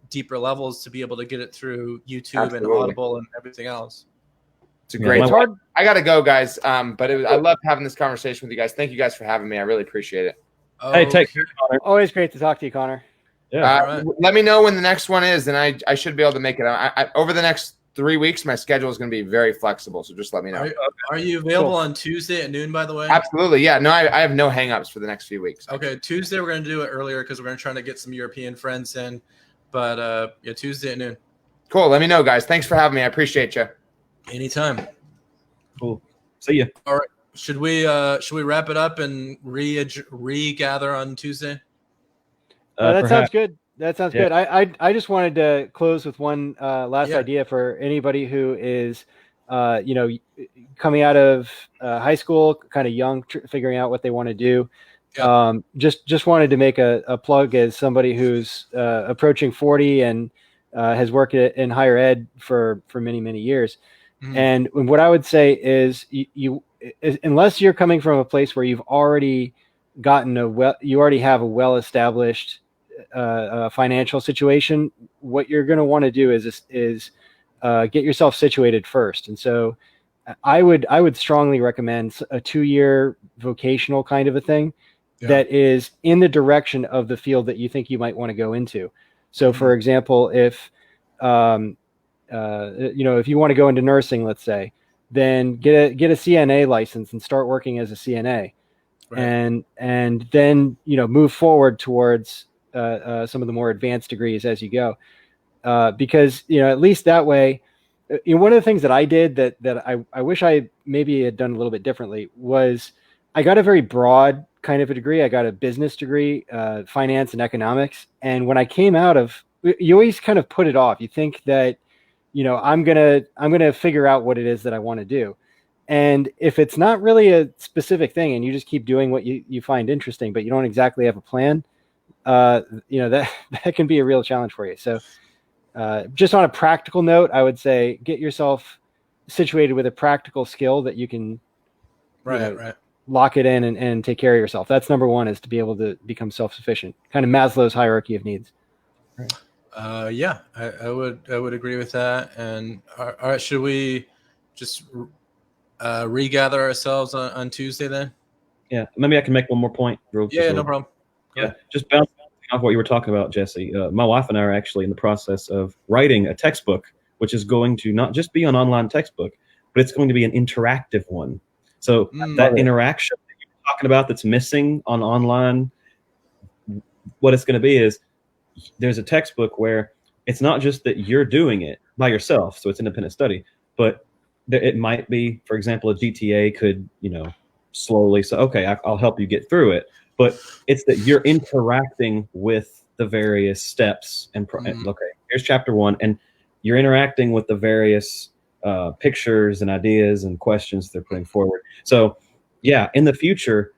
deeper levels, to be able to get it through YouTube and Audible and everything else. It's a great I gotta go, guys, but I loved having this conversation with you guys. Thank you guys for having me. I really appreciate it. Hey, take care, Connor. Always great to talk to you, Connor. Let me know when the next one is, and I should be able to make it. Over the next 3 weeks, my schedule is going to be very flexible, so just let me know. Are you available on Tuesday at noon, by the way? Absolutely, yeah. No, I have no hang-ups for the next few weeks. Okay, Tuesday we're going to do it earlier because we're going to try to get some European friends in, but Tuesday at noon. Cool, let me know, guys. Thanks for having me. I appreciate you. Anytime. Cool. See you. All right. Should we wrap it up and regather on Tuesday? That sounds good. That sounds good. I just wanted to close with one last idea for anybody who is, coming out of high school, kind of young, figuring out what they want to do. Yeah. Just wanted to make a plug as somebody who's approaching 40 and has worked in higher ed for many, many years. Mm-hmm. And what I would say is you unless you're coming from a place where you've already you already have a well-established financial situation, what you're going to want to do is get yourself situated first. And so I would strongly recommend a 2-year vocational kind of a thing that is in the direction of the field that you think you might want to go into. So for example, if if you want to go into nursing, let's say, then get a CNA license and start working as a CNA. Right. And then move forward towards some of the more advanced degrees as you go, because at least that way, one of the things that I did that I wish I maybe had done a little bit differently was I got a very broad kind of a degree. I got a business degree, finance and economics. And when I came out of, you always kind of put it off. You think that I'm gonna figure out what it is that I want to do. And if it's not really a specific thing and you just keep doing what you find interesting, but you don't exactly have a plan, that can be a real challenge for you. So just on a practical note, I would say get yourself situated with a practical skill that you can lock it in and take care of yourself. That's number one, is to be able to become self-sufficient, kind of Maslow's hierarchy of needs. Right. I would agree with that. And all right, should we just regather ourselves on Tuesday then? Yeah, maybe I can make one more point. No problem. Yeah, just bouncing off what you were talking about, Jesse. My wife and I are actually in the process of writing a textbook, which is going to not just be an online textbook, but it's going to be an interactive one. So that interaction that you talking about that's missing on online, what it's going to be is there's a textbook where it's not just that you're doing it by yourself, so it's independent study, but it might be, for example, a GTA could, slowly say, okay, I'll help you get through it. But it's that you're interacting with the various steps and okay, here's chapter 1, and you're interacting with the various pictures and ideas and questions they're putting forward. So yeah, in the future,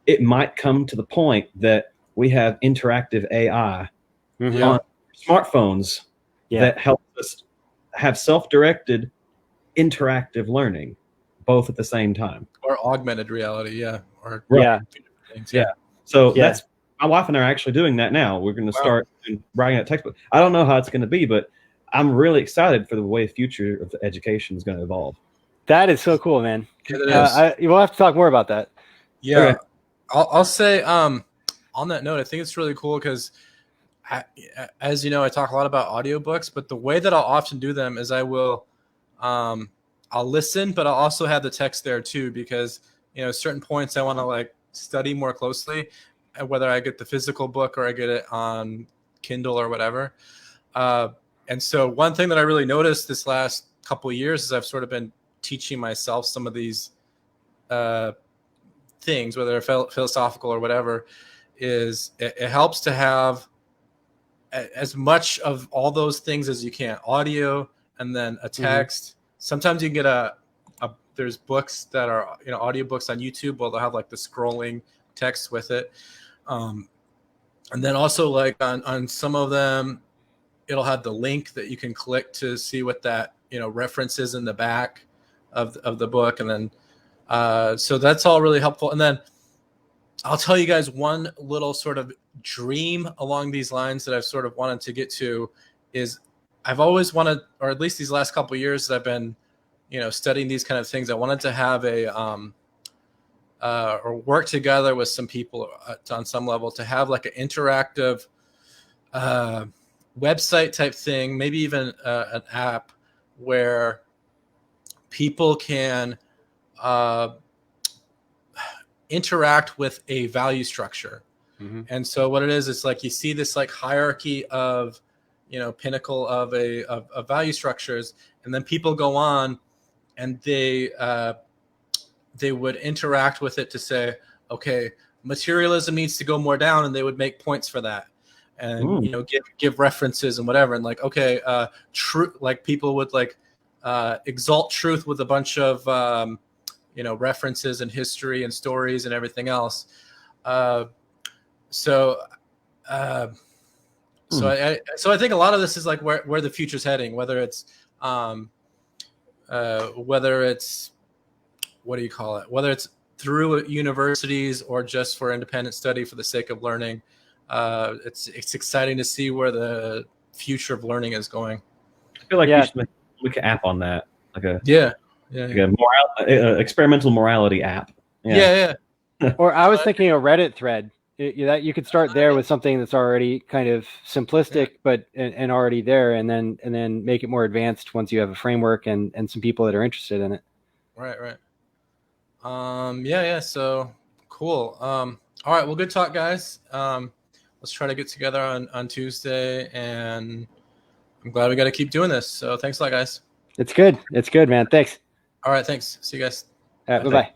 it might come to the point that we have interactive AI on smartphones that help us have self-directed interactive learning both at the same time. Or augmented reality, Or things, So that's my wife and I are actually doing that now. We're going to start writing a textbook. I don't know how it's going to be, but I'm really excited for the way the future of education is going to evolve. That is so cool, man. It is. We'll have to talk more about that. Yeah. Okay. I'll say on that note, I think it's really cool because as you know, I talk a lot about audiobooks, but the way that I'll often do them is I will I'll listen, but I'll also have the text there too, because certain points I want to like study more closely, whether I get the physical book or I get it on Kindle or whatever. And so one thing that I really noticed this last couple of years is I've sort of been teaching myself some of these things, whether they're philosophical or whatever, is it helps to have as much of all those things as you can, audio and then a text. Sometimes you can get there's books that are, audiobooks on YouTube, where they'll have like the scrolling text with it. And then also like on some of them, it'll have the link that you can click to see what that, references in the back of the book. And then, so that's all really helpful. And then I'll tell you guys one little sort of dream along these lines that I've sort of wanted to get to is I've always wanted, or at least these last couple of years that I've been, studying these kind of things, I wanted to have or work together with some people on some level to have like an interactive website type thing, maybe even an app where people can interact with a value structure. And so what it is, it's like you see this like hierarchy of, pinnacle of value structures, and then people go on and they would interact with it to say, okay, materialism needs to go more down, and they would make points for that, and give references and whatever, and like, okay, truth, like people would like exalt truth with a bunch of references and history and stories and everything else. So I think a lot of this is like where the future's heading, whether it's what do you call it? Whether it's through universities or just for independent study for the sake of learning. It's exciting to see where the future of learning is going. I feel like you should make an app on that, like a a experimental morality app. Yeah. Or I was thinking a Reddit thread. That you could start there with something that's already kind of simplistic, but and already there, and then make it more advanced once you have a framework and some people that are interested in it. Right. So cool. All right. Well, good talk, guys. Let's try to get together on Tuesday, and I'm glad we got to keep doing this. So thanks a lot, guys. It's good, man. Thanks. All right. Thanks. See you guys. Bye-bye.